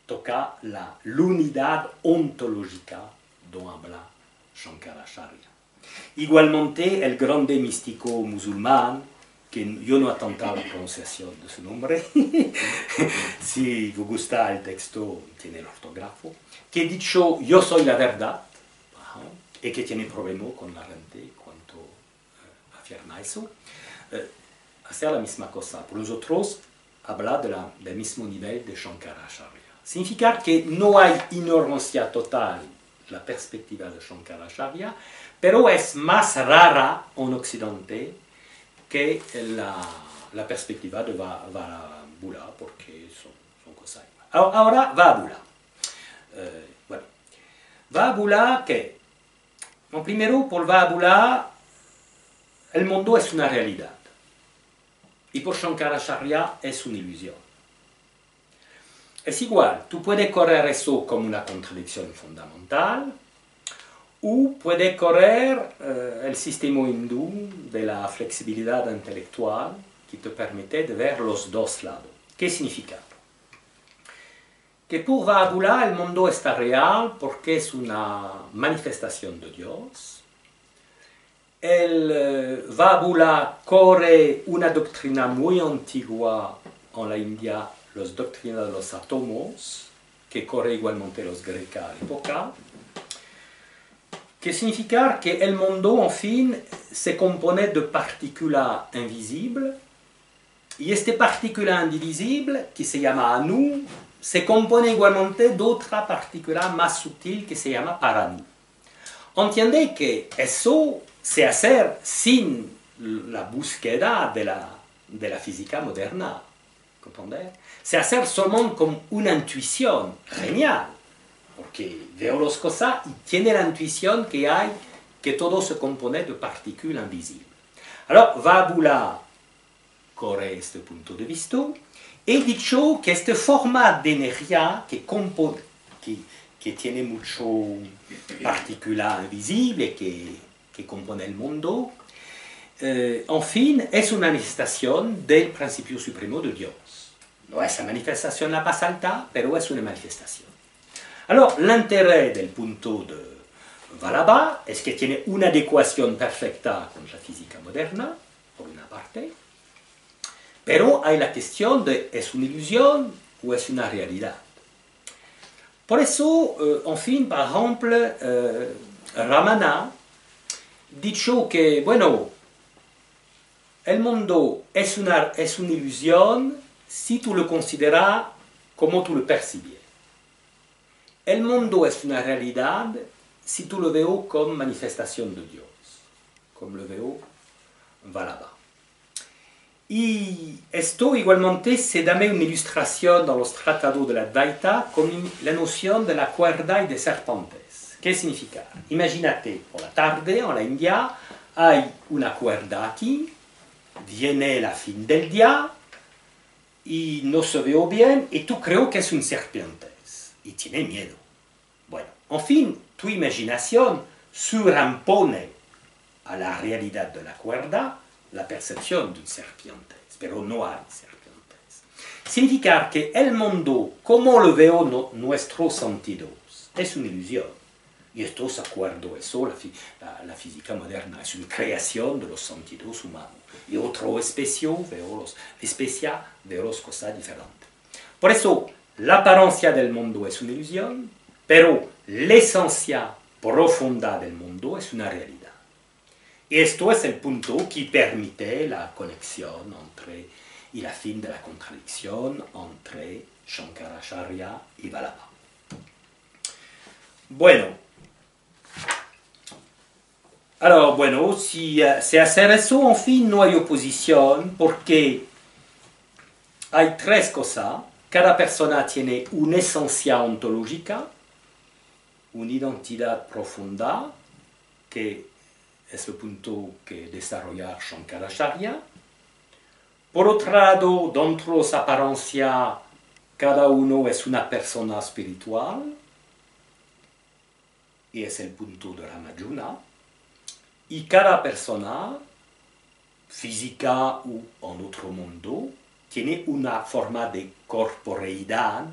toca la unidad ontológica donde habla Shankaracharya. Igualmente, el grande místico musulmán, que yo no he tentado la pronunciación de su nombre, si os gusta el texto, tiene el ortógrafo, que ha dicho, yo soy la verdad, y que tiene problemas con la gente cuando afirma eso, hacer la misma cosa. Por nosotros, habla del mismo nivel de Shankaracharya. Significa que no hay ignorancia total la perspectiva de Shankaracharya, pero es más rara en Occidente que la perspectiva de Vābhula, porque son cosas iguales. Ahora, Vābhula. Bueno, Vābhula, ¿qué? Bueno, primero, por Vābhula, el mundo es una realidad. Y por Shankaracharya es una ilusión. Es igual, tú puedes correr eso como una contradicción fundamental, o puede correr el sistema hindú de la flexibilidad intelectual que te permite de ver los dos lados. ¿Qué significa? Que por Vābhula el mundo está real porque es una manifestación de Dios. El Vābhula corre una doctrina muy antigua en la India, las doctrinas de los átomos, que corre igualmente los griegos a la época, que significa que el mundo, en fin, se compone de partículas invisibles, y esta partícula invisible, que se llama Anu, se compone igualmente de otra partícula más sutil que se llama Paranu. Entiende que eso se hace sin la búsqueda de la física moderna, ¿comprender? Se hace solo con una intuición genial, porque veo las cosas y tiene la intuición que todo se compone de partículas invisibles. Alors, Vābhula corre este punto de vista. He dicho que esta forma de energía que tiene mucho partícula invisible que compone el mundo, en fin, es una manifestación del principio supremo de Dios. No es la manifestación la más alta, pero es una manifestación. Alors, l'intérêt del punto de Vallabha es que tiene una adecuación perfecta con la física moderna, por una parte, pero hay la cuestión de ¿es una ilusión o es una realidad? Por eso, en fin, por ejemplo, Ramana dicho que, bueno, el mundo es una ilusión si tú lo consideras como tú lo percibes. El mundo es una realidad si tú lo veo como manifestación de Dios, como lo veo Vallabha. Y esto igualmente se da una ilustración en los tratados de la Advaita con la noción de la cuerda y de serpentes. ¿Qué significa? Imagínate, por la tarde en la India hay una cuerda aquí, viene la fin del día y no se ve bien y tú creo que es un serpiente y tiene miedo. Bueno, en fin, tu imaginación surampone a la realidad de la cuerda la percepción de un serpiente, pero no hay serpientes. Significa que el mundo, como lo veo nuestros sentidos, es una ilusión. Y esto es acuerdo, eso, la física moderna, es una creación de los sentidos humanos. Y otro especia veo las cosas diferentes. Por eso, la apariencia del mundo es una ilusión, pero la esencia profunda del mundo es una realidad. Y esto es el punto que permite la conexión y la fin de la contradicción entre Shankaracharya y Vallabha. Bueno, alors, bueno, si hacer eso, en fin, no hay oposición porque hay tres cosas. Cada persona tiene una esencia ontológica, una identidad profunda, que es el punto que desarrolla Shankaracharya. Por otro lado, dentro de esa apariencia, cada uno es una persona espiritual, y es el punto de Ramayana. Y cada persona, física o en otro mundo, tiene una forma de corporeidad,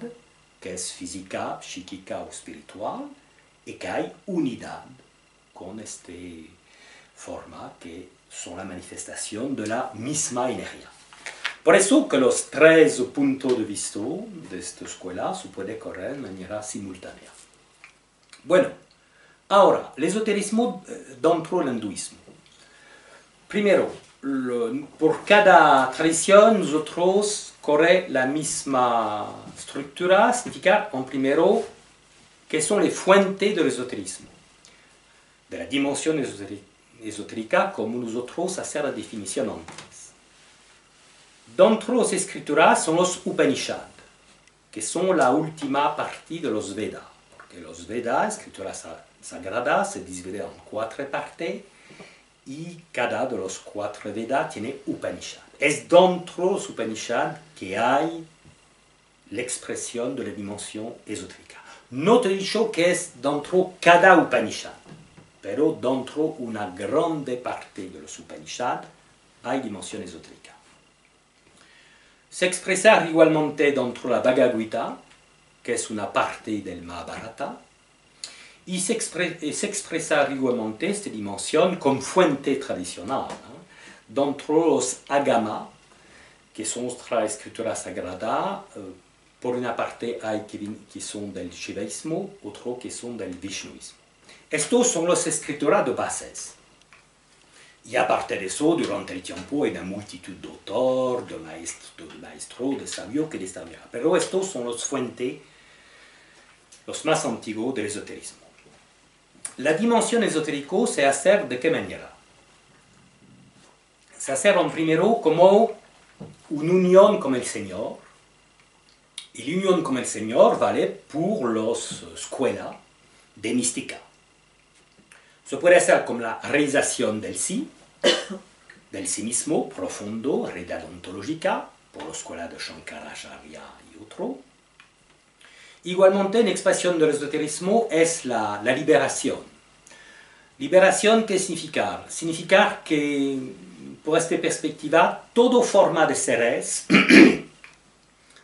que es física, psíquica o espiritual, y que hay unidad con esta forma que son la manifestación de la misma energía. Por eso que los tres puntos de vista de esta escuela se pueden correr de manera simultánea. Bueno, ahora, el esoterismo dentro del hinduismo. Primero, por cada tradición nosotros corre la misma estructura, significa, en primero, que son las fuentes del esoterismo, de la dimensión esotérica, como nosotros hacer la definición antes. Dentro de las escrituras son los Upanishads, que son la última parte de los Vedas, porque los Vedas, escrituras sagradas, se dividen en 4 partes, y cada de los 4 Vedas tiene Upanishad. Es dentro de los Upanishads que hay la expresión de la dimensión esotérica. No te he dicho que es dentro de cada Upanishad, pero dentro de una grande parte de los Upanishads hay dimensión esotérica. Se expresa igualmente dentro de la Bhagavad Gita, que es una parte del Mahabharata, y se expresa igualmente esta dimensión con fuente tradicional, dentro de los Agama, que son nuestra escritura sagrada. Por una parte hay que son del Shivaísmo, otro que son del Vishnuísmo. Estos son las escrituras de bases. Y aparte de eso, durante el tiempo hay una multitud de autores, de maestros, de sabios que desarrollan. Pero estos son las fuentes, los más antiguos del esoterismo. La dimensión esotérica se hace de qué manera? Se hace en primero como una unión con el Señor. Y la unión con el Señor vale por las escuelas de mística. Se puede hacer como la realización del sí mismo profundo, realidad ontológica, por la escuela de Shankaracharya y otro. Igualmente, una expresión del esoterismo es la liberación. Liberación, ¿qué significa? Significa que, por esta perspectiva, toda forma de seres,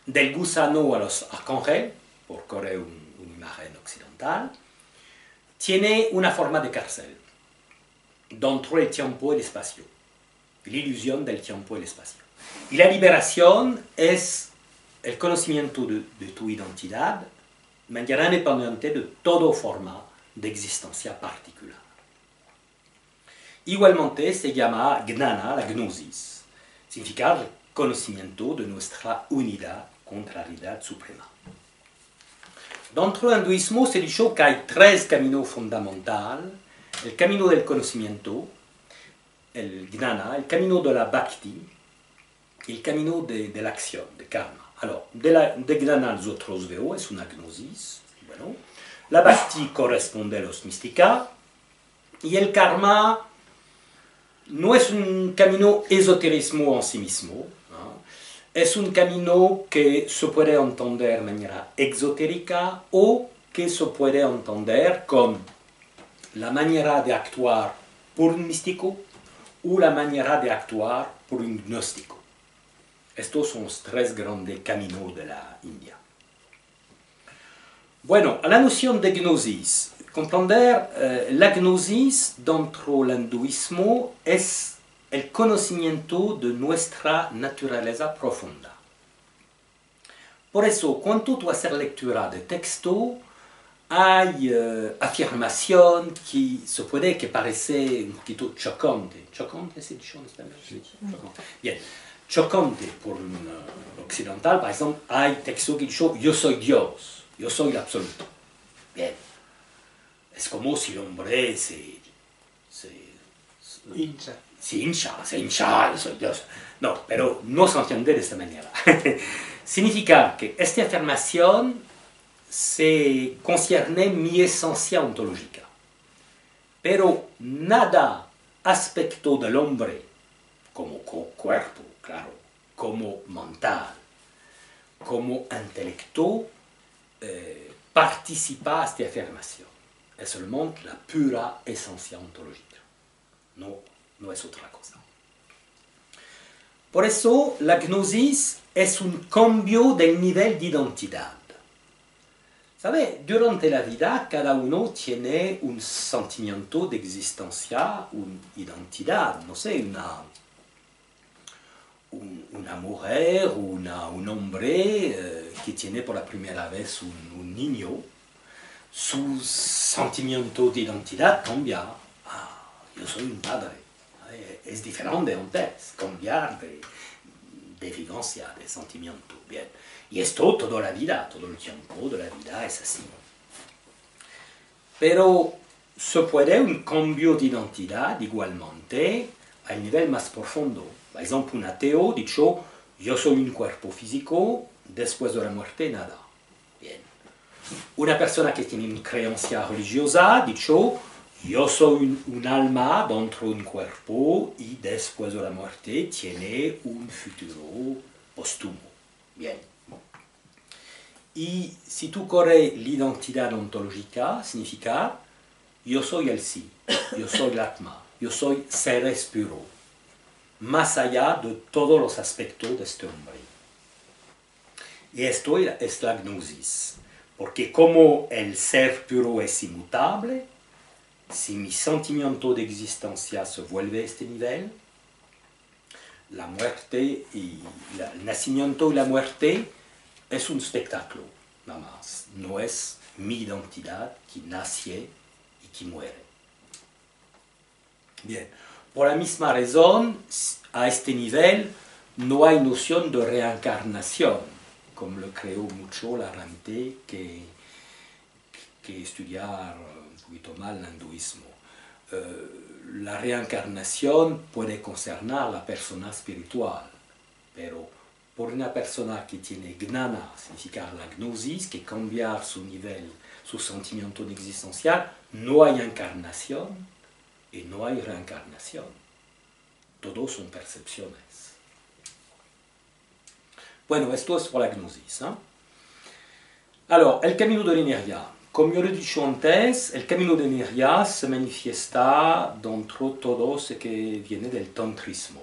del gusano a los arcángeles, por correr una imagen occidental, tiene una forma de cárcel, dentro del tiempo y el espacio, la ilusión del tiempo y el espacio. Y la liberación es el conocimiento de tu identidad, manera independiente de todo forma de existencia particular. Igualmente se llama gnana, la gnosis, significa el conocimiento de nuestra unidad, contrariedad suprema. Dentro del hinduismo se dice que hay tres caminos fundamentales: el camino del conocimiento, el gnana, el camino de la bhakti y el camino de la acción, de karma. Alors, de gnana nosotros veo, es una gnosis. Bueno, la bhakti corresponde a los mística y el karma no es un camino esoterismo en sí mismo, ¿no? Es un camino que se puede entender de manera exotérica o que se puede entender con la manera de actuar por un místico o la manera de actuar por un gnóstico. Estos son los tres grandes caminos de la India. Bueno, la noción de gnosis. Comprender la gnosis dentro del hinduismo es el conocimiento de nuestra naturaleza profunda. Por eso, cuando tú haces lectura de texto, hay afirmación que se puede que parece un poquito chocante. ¿Chocante se dice en español? Sí. Chocante. Bien. Chocante por un occidental, por ejemplo, hay textos que dicen yo soy Dios, yo soy el absoluto. Bien. Es como si el hombre se hincha, yo soy Dios. No, pero no se entiende de esta manera. Significa que esta afirmación se concierne mi esencia ontológica. Pero nada aspecto del hombre, como cuerpo, claro, como mental, como intelecto, participa a esta afirmación. Es solamente la pura esencia ontológica, no es otra cosa. Por eso, la gnosis es un cambio del nivel de identidad. ¿Sabe? Durante la vida, cada uno tiene un sentimiento de existencia, una identidad, no sé, una mujer, un hombre que tiene por la primera vez un niño. Su sentimiento de identidad cambia. Yo soy un padre. Es diferente antes, cambiar de vivencia, de sentimiento. Bien. Y esto toda la vida, todo el tiempo de la vida es así. Pero se puede un cambio de identidad igualmente a nivel más profundo. Por ejemplo, un ateo dicho, yo soy un cuerpo físico, después de la muerte nada. Bien. Una persona que tiene una creencia religiosa dicho, yo soy un alma dentro de un cuerpo y después de la muerte tiene un futuro póstumo. Bien. Y si tú corres la identidad ontológica, significa yo soy el sí, yo soy el atma, yo soy seres puro, más allá de todos los aspectos de este hombre. Y esto es la gnosis, porque como el ser puro es inmutable, si mi sentimiento de existencia se vuelve a este nivel, la muerte y el nacimiento y la muerte es un espectáculo, nada más. No es mi identidad que nace y que muere. Bien, por la misma razón, a este nivel no hay noción de reencarnación, como lo creó mucho la gente que estudiar un poquito mal el hinduismo. La reencarnación puede concernar a la persona espiritual, pero por una persona que tiene gnana, significa la gnosis, que cambia su nivel, su sentimiento de existencial, no hay encarnación y no hay reencarnación. Todos son percepciones. Bueno, esto es por la gnosis. Alors, el camino de la energía. Como yo lo he dicho antes, el camino de la energía se manifiesta dentro de todo lo que viene del tantrismo.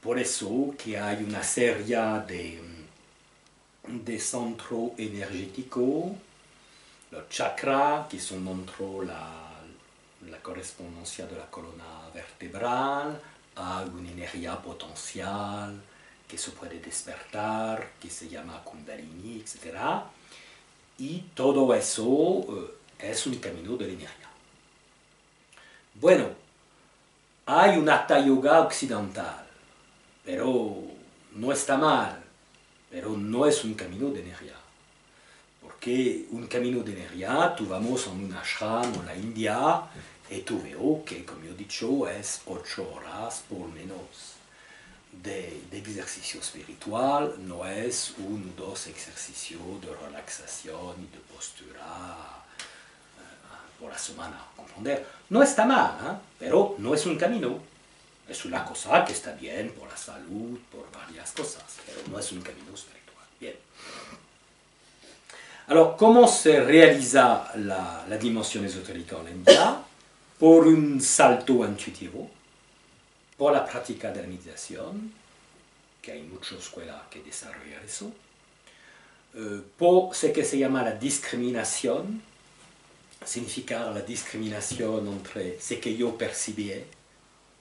Por eso que hay una serie de centros energéticos, los chakras, que son dentro la correspondencia de la columna vertebral, hay una energía potencial que se puede despertar, que se llama Kundalini, etc. y todo eso es un camino de la energía. Bueno, hay un Hatha Yoga occidental, pero no está mal, pero no es un camino de energía. Porque un camino de energía, tú vamos a un ashram en la India y tú veo que, como he dicho, es 8 horas por menos de ejercicio espiritual, no es 1 o 2 ejercicios de relajación y de postura por la semana, ¿comprender? No está mal, ¿eh? Pero no es un camino. Es una cosa que está bien por la salud, por varias cosas, pero no es un camino espiritual. Bien. Alors, ¿cómo se realiza la dimensión esotérica en la India? Por un salto intuitivo, por la práctica de la meditación, que hay muchas escuelas que desarrollan eso, por ce que se llama la discriminación, significa la discriminación entre ce que yo percibí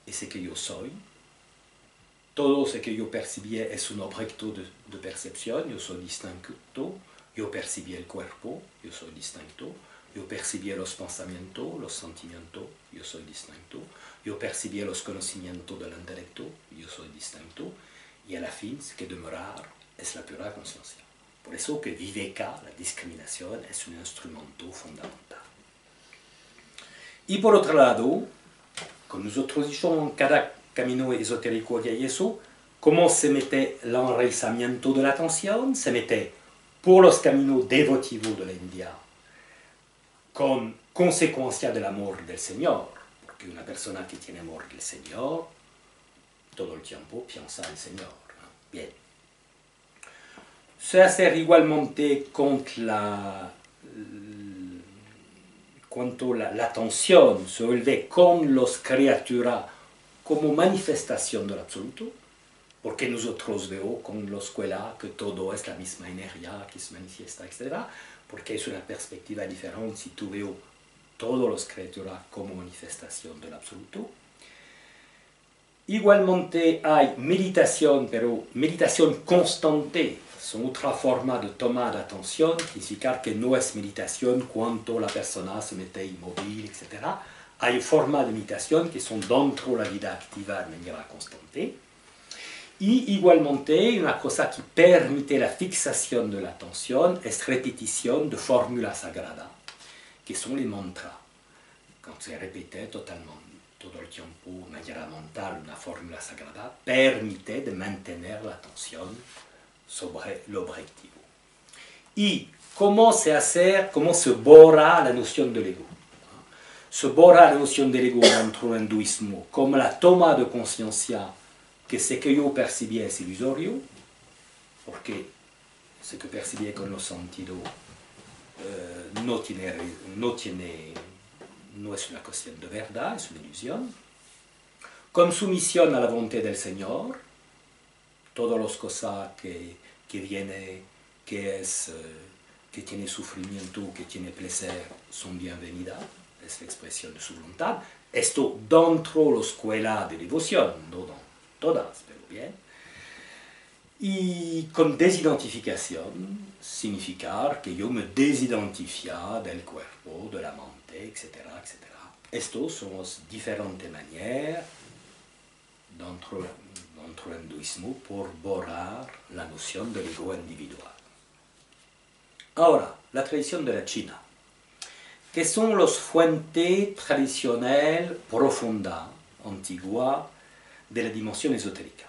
y ce que yo soy. Todo ce que yo percibí es un objeto de percepción, yo soy distinto, yo percibí el cuerpo, yo soy distinto, yo percibí los pensamientos, los sentimientos, yo soy distinto, yo percibí los conocimientos del intelecto, yo soy distinto, y a la fin, ce que demorar es la pura conciencia. Por eso que Viveka, la discriminación, es un instrumento fundamental. Y por otro lado, como nosotros dijimos, en cada camino esotérico hay eso, ¿cómo se mete el enraizamiento de la atención? Se mete por los caminos devotivos de la India, con consecuencia del amor del Señor, porque una persona que tiene amor del Señor, todo el tiempo piensa en el Señor, ¿no? Bien. Se hace igualmente cuanto la atención se vuelve con las criaturas como manifestación del absoluto, porque nosotros vemos con la escuela que todo es la misma energía que se manifiesta, etc., porque es una perspectiva diferente si tú veo todas las criaturas como manifestación del absoluto. Igualmente hay meditación, pero meditación constante, es otra forma de tomar de atención, significa que no es meditación cuando la persona se mete inmóvil, etc. Hay formas de meditación que son dentro de la vida activa de manera constante. Y igualmente una cosa que permite la fixación de la atención es repetición de fórmulas sagradas, que son les mantras. Quand se repite totalmente todo el tiempo de manera mental una fórmula sagrada, permite de mantener la atención sobre el objetivo. ¿Y cómo se borra la noción del ego? Se borra la noción del ego dentro del hinduismo como la toma de conciencia que ce que yo percibí es ilusorio, porque ce que percibí con los sentidos no es una cuestión de verdad, es una ilusión. Con sumisión a la voluntad del Señor, todas las cosas que vienen, que tiene sufrimiento, que tiene placer, son bienvenidas, es la expresión de su voluntad. Esto dentro de la escuela de devoción, no dentro todas, pero bien. Y con desidentificación, significa que yo me desidentifico del cuerpo, de la mente, etcétera, etcétera. Estos son las diferentes maneras dentro del hinduismo por borrar la noción del ego individual. Ahora, la tradición de la China, que son las fuentes tradicionales profundas, antiguas, de la dimensión esotérica.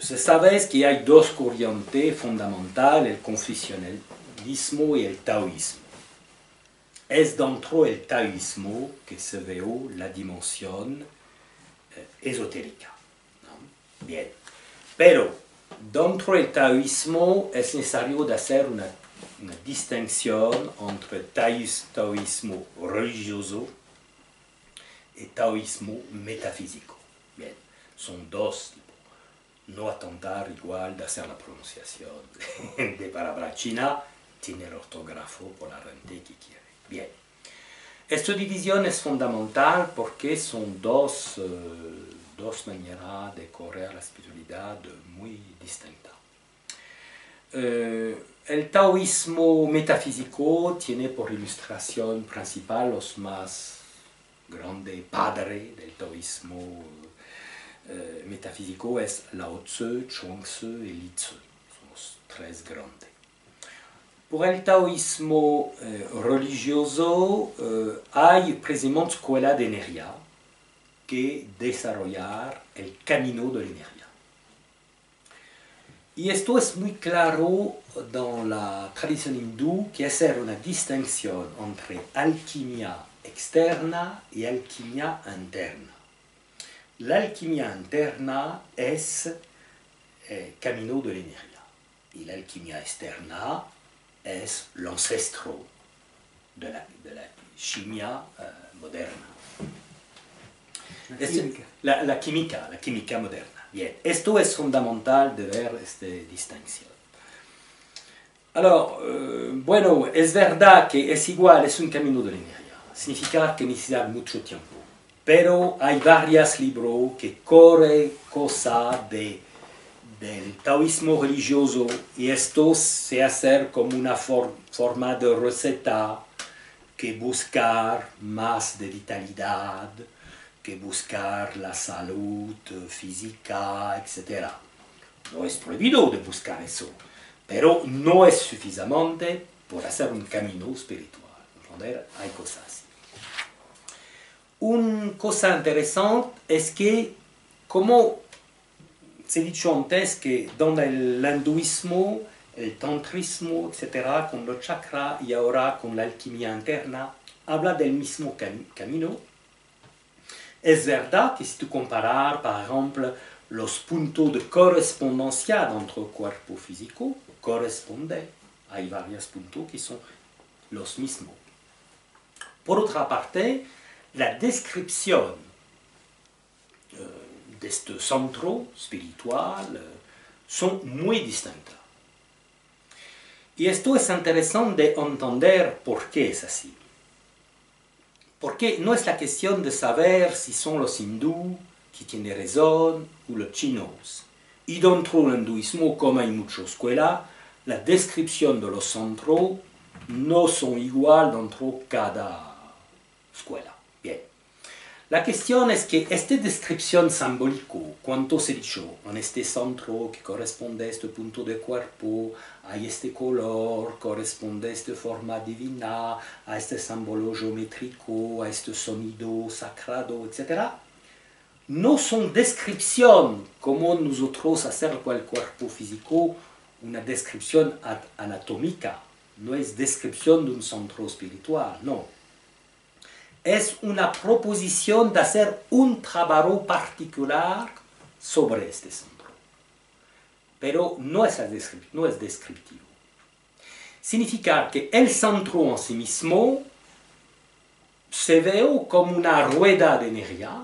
Se sabe que hay 2 corrientes fundamentales, el confucianismo y el taoísmo. Es dentro del taoísmo que se ve la dimensión esotérica, ¿no? Bien. Pero dentro del taoísmo es necesario de hacer una distinción entre taoísmo religioso y taoísmo metafísico. Bien, son 2 tipos. No atentar igual de hacer la pronunciación de palabra china, tiene el ortógrafo por la gente que quiere. Bien, esta división es fundamental porque son dos maneras de correr la espiritualidad muy distintas. El taoísmo metafísico tiene por ilustración principal los más grandes padres del taoísmo metafísico, es Lao Tzu, Chuang Tzu y Li Tzu. Son los tres grandes. Por el taoísmo religioso hay precisamente escuela de energía que desarrollar el camino de la energía. Y esto es muy claro en la tradición hindú, que hacer una distinción entre alquimia externa y alquimia interna. La alquimia interna es el camino de la energía y la alquimia externa es el ancestro de la química moderna. La química moderna. Bien, esto es fundamental de ver esta distinción. Bueno, es verdad que es igual, es un camino de la energía. Significa que necesita mucho tiempo. Pero hay varios libros que corren cosas del taoísmo religioso y esto se hace como una forma de receta que buscar más de vitalidad, que buscar la salud física, etc. No es prohibido de buscar eso, pero no es suficiente por hacer un camino espiritual. ¿Entender? Hay cosas así. Una cosa interesante es que, como se ha dicho antes, que en el hinduismo, el tantrismo, etc., con los chakras y ahora con la alquimia interna, habla del mismo camino. Es verdad que si tú comparas, por ejemplo, los puntos de correspondencia dentro del cuerpo físico, corresponde, hay varios puntos que son los mismos. Por otra parte, la descripción de este centro espiritual son muy distintas. Y esto es interesante de entender por qué es así. Porque no es la cuestión de saber si son los hindúes que tienen razón o los chinos. Y dentro del hinduismo, como hay muchas escuelas, la descripción de los centros no son igual dentro de cada escuela. Bien. La cuestión es que esta descripción simbólica, cuanto se ha dicho, en este centro que corresponde a este punto de cuerpo, a este color, corresponde a esta forma divina, a este símbolo geométrico, a este sonido sagrado, etc., no son descripción como nosotros hacemos con el cuerpo físico, una descripción anatómica, no es descripción de un centro espiritual, no. Es una proposición de hacer un trabajo particular sobre este centro. Pero no es descriptivo. Significa que el centro en sí mismo se ve como una rueda de energía,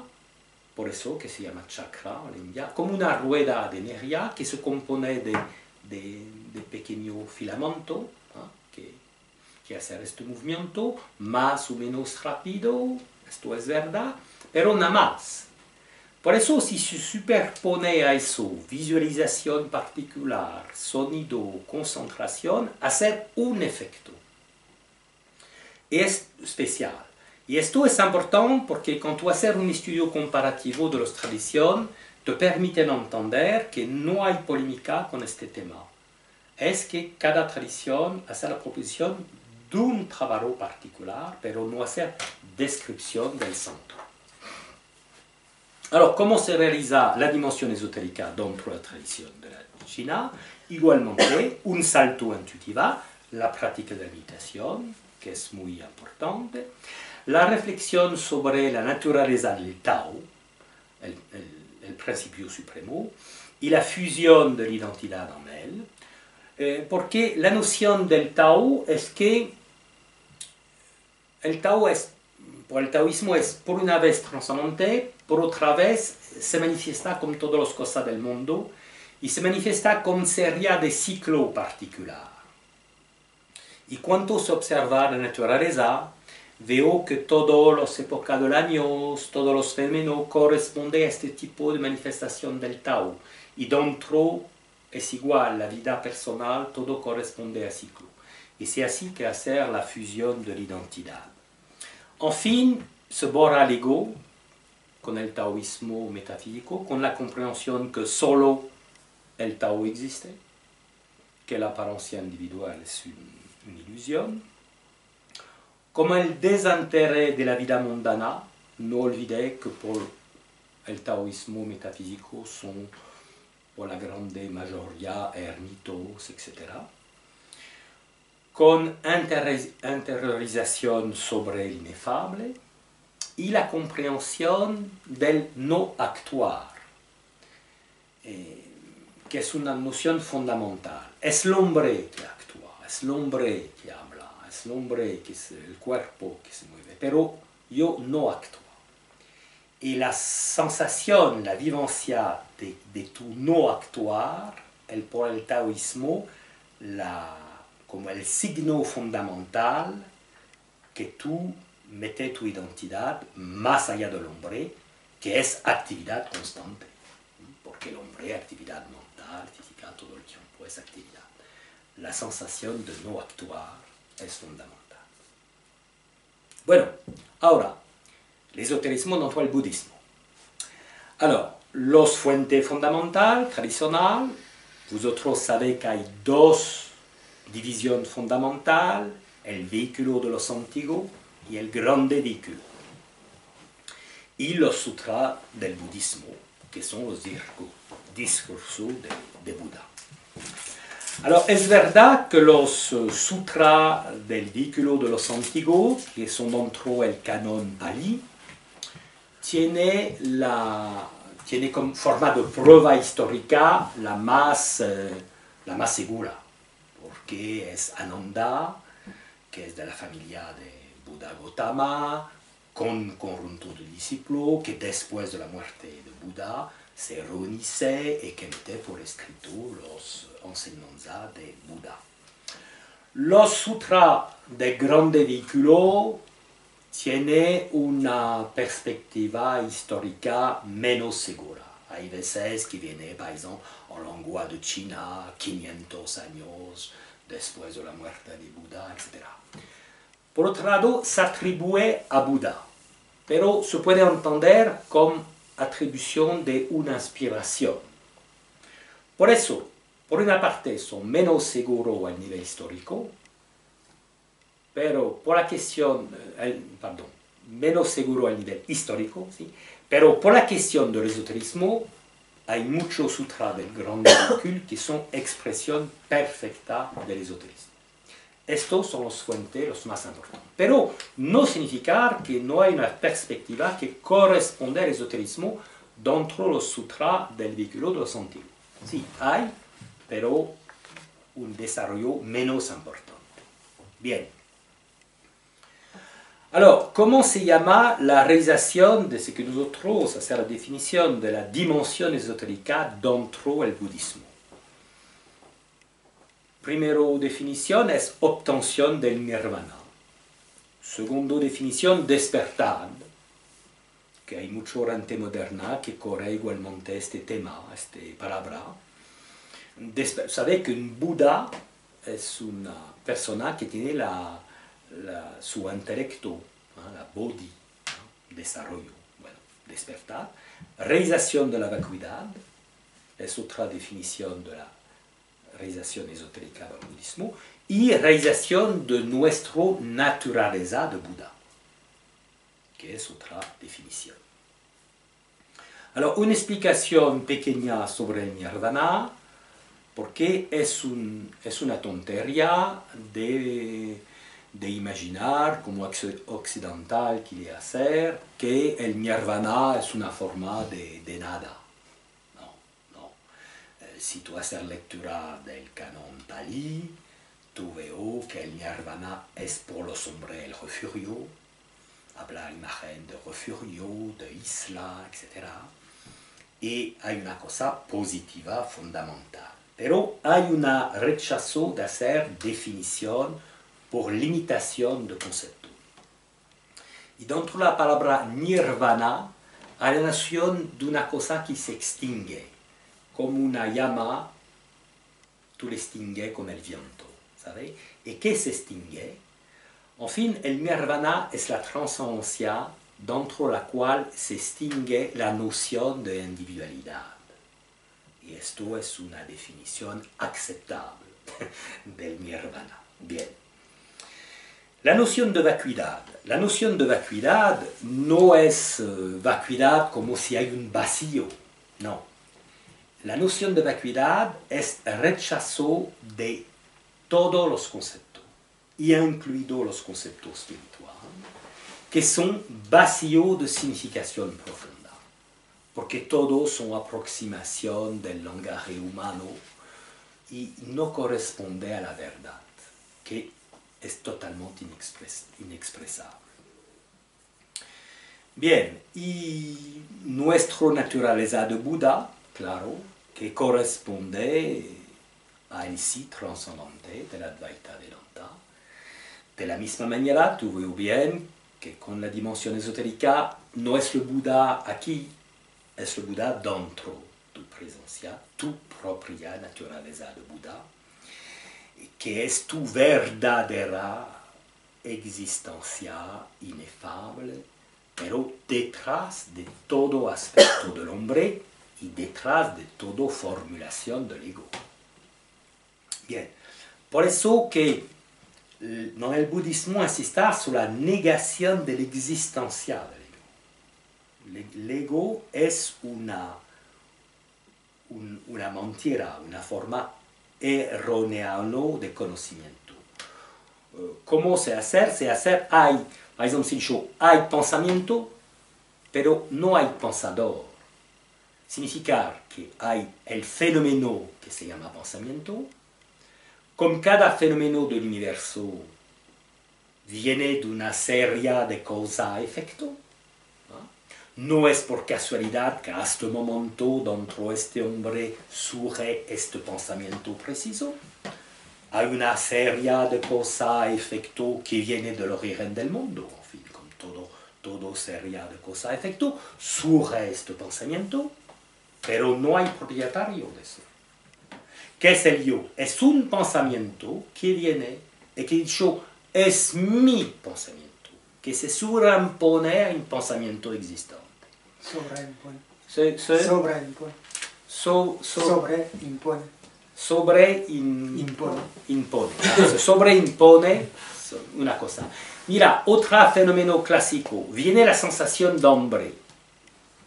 por eso que se llama chakra en India, como una rueda de energía que se compone de pequeños filamentos, ¿no? que hacer este movimiento más o menos rápido, esto es verdad, pero nada más. Por eso si se superpone a eso visualización particular, sonido, concentración, hacer un efecto. Es especial. Y esto es importante porque cuando haces un estudio comparativo de las tradiciones, te permiten entender que no hay polémica con este tema. Es que cada tradición hace la proposición de un trabajo particular, pero no hacer descripción del centro. Alors, ¿cómo se realiza la dimensión esotérica dentro de la tradición de la China? Igualmente, un salto intuitivo, la práctica de la meditación, que es muy importante, la reflexión sobre la naturaleza del Tao, el principio supremo, y la fusión de la identidad en él, porque la noción del Tao es que el Tao por el taoísmo es por una vez trascendente, por otra vez se manifiesta como todas las cosas del mundo y se manifiesta como sería de ciclo particular. Y cuando se observa la naturaleza, veo que todas las épocas del año, todos los fenómenos corresponden a este tipo de manifestación del Tao. Y dentro es igual, la vida personal, todo corresponde a ciclo. Y c'est así que hacer la fusión de la identidad. En fin, se borra el ego con el taoísmo metafísico, con la comprensión que solo el Tao existe, que la apariencia individual es una ilusión. Como el desinterés de la vida mundana, no olvidez que por el taoísmo metafísico son por la grande mayoría ermitos, etc. Con interiorización sobre el inefable y la comprensión del no actuar, que es una noción fundamental. Es el hombre que actúa, es el hombre que habla, es el hombre que es el cuerpo que se mueve, pero yo no actúo. Y la sensación, la vivencia de tu no actuar, por el taoísmo, como el signo fundamental que tú metes tu identidad más allá del hombre, que es actividad constante. Porque el hombre, actividad mental, física, todo el tiempo es actividad. La sensación de no actuar es fundamental. Bueno, ahora, el esoterismo dentro del budismo. Alors, los fuentes fundamentales, tradicionales, vosotros sabéis que hay dos divisiones fundamentales, el vehículo de los antiguos y el grande vehículo. Y los sutras del budismo, que son los discursos de Buda. Alors, es verdad que los sutras del vehículo de los antiguos, que son dentro del canon Pali, tiene como forma de prueba histórica la más segura, porque es Ananda, que es de la familia de Buda Gautama, con conjunto de discípulos que después de la muerte de Buda se reunice y que mete por escrito los enseñanzas de Buda. Los sutras de grande vehículo tienen una perspectiva histórica menos segura. Hay veces que viene, por ejemplo, en lengua de China, 500 años después de la muerte de Buda, etc. Por otro lado, se atribuye a Buda, pero se puede entender como atribución de una inspiración. Por eso, por una parte, son menos seguros a nivel histórico, pero por la cuestión, menos seguro a nivel histórico, ¿sí? Pero por la cuestión del esoterismo, hay muchos sutras del gran vehículo que son expresión perfecta del esoterismo. Estos son los fuentes los más importantes. Pero no significa que no hay una perspectiva que corresponde al esoterismo dentro de los sutras del vehículo de los antiguos. Sí, hay, pero un desarrollo menos importante. Bien. Alors, ¿cómo se llama la realización de ce que nosotros hacemos la definición de la dimensión esotérica dentro del budismo? Primero definición es obtención del nirvana. Segundo definición, despertar, que hay mucha gente moderna que corre igualmente este tema, esta palabra. Sabe que un Buda es una persona que tiene su intelecto, la bodhi, desarrollo, bueno, despertar. Realización de la vacuidad es otra definición de la realización esotérica del budismo, y realización de nuestra naturaleza de Buda, que es otra definición. Alors, una explicación pequeña sobre el nirvana, porque es una tontería de imaginar, como occidental quiere hacer, que el nirvana es una forma de nada. Si tú haces lectura del canon Pali, tú veo que el nirvana es por los hombres el refugio, habla imagen de refugio, de isla, etc. Y hay una cosa positiva fundamental. Pero hay un rechazo de hacer definición por limitación de concepto. Y dentro de la palabra nirvana hay la noción de una cosa que se extingue, como una llama tú le extingue con el viento, ¿sabes? ¿Y qué se extingue? En fin, el nirvana es la trascendencia dentro de la cual se extingue la noción de individualidad. Y esto es una definición aceptable del nirvana. Bien. La noción de vacuidad. La noción de vacuidad no es vacuidad como si hay un vacío. No. La noción de vacuidad es rechazo de todos los conceptos, y incluidos los conceptos espirituales, que son vacíos de significación profunda, porque todos son aproximación del lenguaje humano y no corresponde a la verdad, que es totalmente inexpresable. Bien, y nuestra naturaleza de Buda, claro, que corresponde al sí trascendente de la Advaita Vedanta. De la misma manera, tú veo bien que con la dimensión esotérica no es el Buda aquí, es el Buda dentro de tu presencia, tu propia naturaleza de Buda, que es tu verdadera existencia inefable, pero detrás de todo aspecto del hombre y detrás de toda formulación del ego. Bien, por eso que en el budismo insiste sobre la negación de la existencia del ego. El ego es una mentira, una forma errónea de conocimiento. ¿Cómo se hace? Hay pensamiento, pero no hay pensador. Significa que hay el fenómeno que se llama pensamiento. Como cada fenómeno del universo viene de una serie de causa-efecto, no es por casualidad que a este momento dentro de este hombre surge este pensamiento preciso. Hay una serie de causa-efecto que viene del origen del mundo. En fin, con todo serie de causa-efecto surge este pensamiento, pero no hay propietario de eso. ¿Qué es el yo? Es un pensamiento que viene y que dicho es mi pensamiento, que se sobreimpone a un pensamiento existente. Sobreimpone. Sobreimpone. Impone. Se sobreimpone una cosa. Mira, otro fenómeno clásico. Viene la sensación de hambre.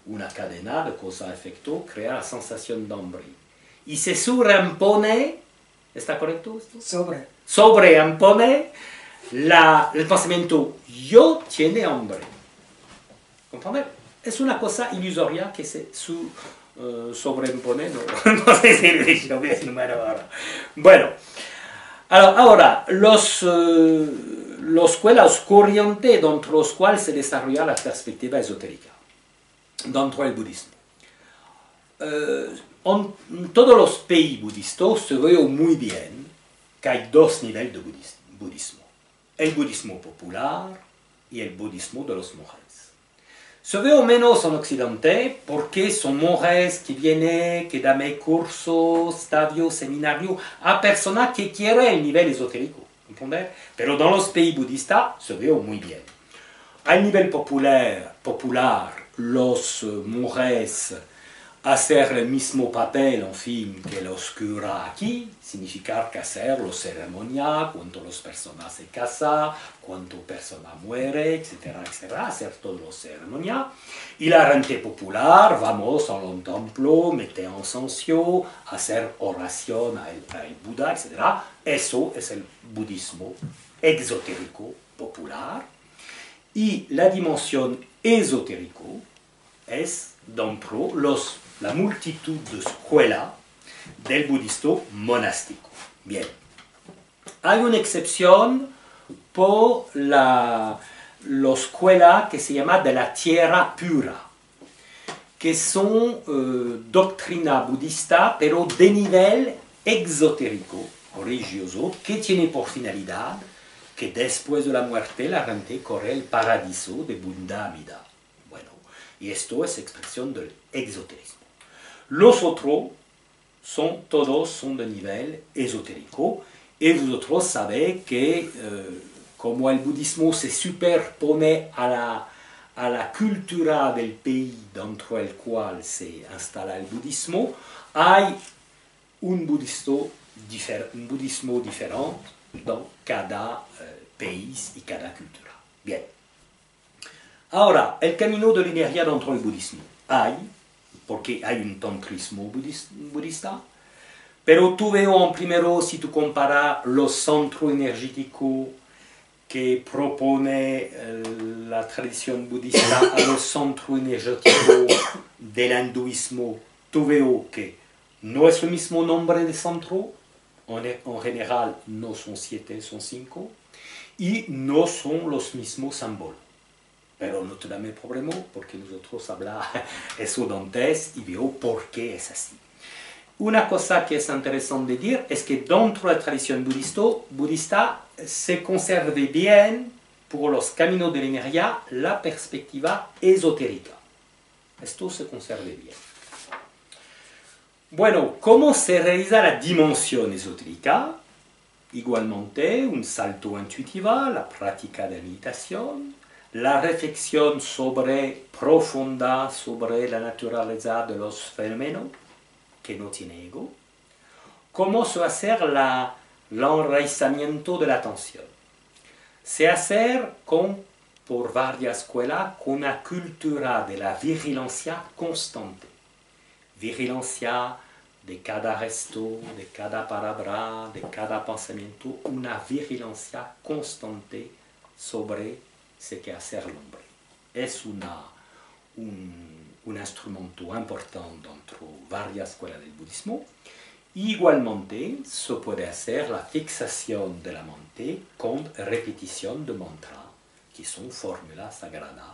Una cadena de causa-efecto crea la sensación de hambre. Y se sobreimpone, ¿está correcto esto? Sobreimpone el pensamiento yo tiene hambre. ¿Comprende? Es una cosa ilusoria que se sobreimpone, no sé si lo he dicho bien, bueno, ahora, los escuelas corrientes dentro de los cuales se desarrolla la perspectiva esotérica, dentro del budismo. En todos los países budistas se ve muy bien que hay dos niveles de budismo. El budismo popular y el budismo de los monjes. Se ve menos en Occidente porque son monjes que vienen, que dan cursos, estadios, seminarios a personas que quieren el nivel esotérico. ¿Entender? Pero en los países budistas se ve muy bien. Al nivel popular los monjes hacer el mismo papel, en fin, que los curas aquí, significa que hacer los ceremonias, cuando las personas se casan, cuando persona muere, etcétera, etcétera, hacer todas las ceremonias. Y la gente popular, vamos a un templo, meter incenso, hacer oración al Buda, etcétera. Eso es el budismo exotérico popular. Y la dimensión esotérico es dentro la multitud de escuelas del budismo monástico. Bien. Hay una excepción por la escuela que se llama de la tierra pura, que son doctrina budista, pero de nivel exotérico, religioso, que tiene por finalidad que después de la muerte la gente corre el paraíso de Buddha Amida. Bueno, y esto es expresión del exoterismo. Los otros todos son de nivel esotérico. Y vosotros sabéis que como el budismo se superpone a la cultura del país dentro del cual se instala el budismo, hay un budismo diferente dans cada país y cada cultura. Bien. Ahora, el camino de la energía dentro del budismo. Porque hay un tantrismo budista, pero tú veo primero, si tú comparas los centros energéticos que propone la tradición budista a los centros energéticos del hinduismo, tú veo que no es el mismo nombre de centro, en general no son 7, son 5, y no son los mismos símbolos. Pero no te da mi problema porque nosotros hablamos eso antes y veo por qué es así. Una cosa que es interesante de decir es que dentro de la tradición budista se conserve bien, por los caminos de la energía, la perspectiva esotérica. Esto se conserve bien. Bueno, ¿cómo se realiza la dimensión esotérica? Igualmente, un salto intuitivo, la práctica de meditación, la reflexión profunda sobre la naturaleza de los fenómenos, que no tiene ego. ¿Cómo se hace el enraizamiento de la atención? Se hace por varias escuelas con una cultura de la vigilancia constante. Vigilancia de cada gesto, de cada palabra, de cada pensamiento, una vigilancia constante sobre ce que hace el hombre. Es un instrumento importante dentro de varias escuelas del budismo. Igualmente, se puede hacer la fixación de la mente con repetición de mantra, que son fórmulas sagradas,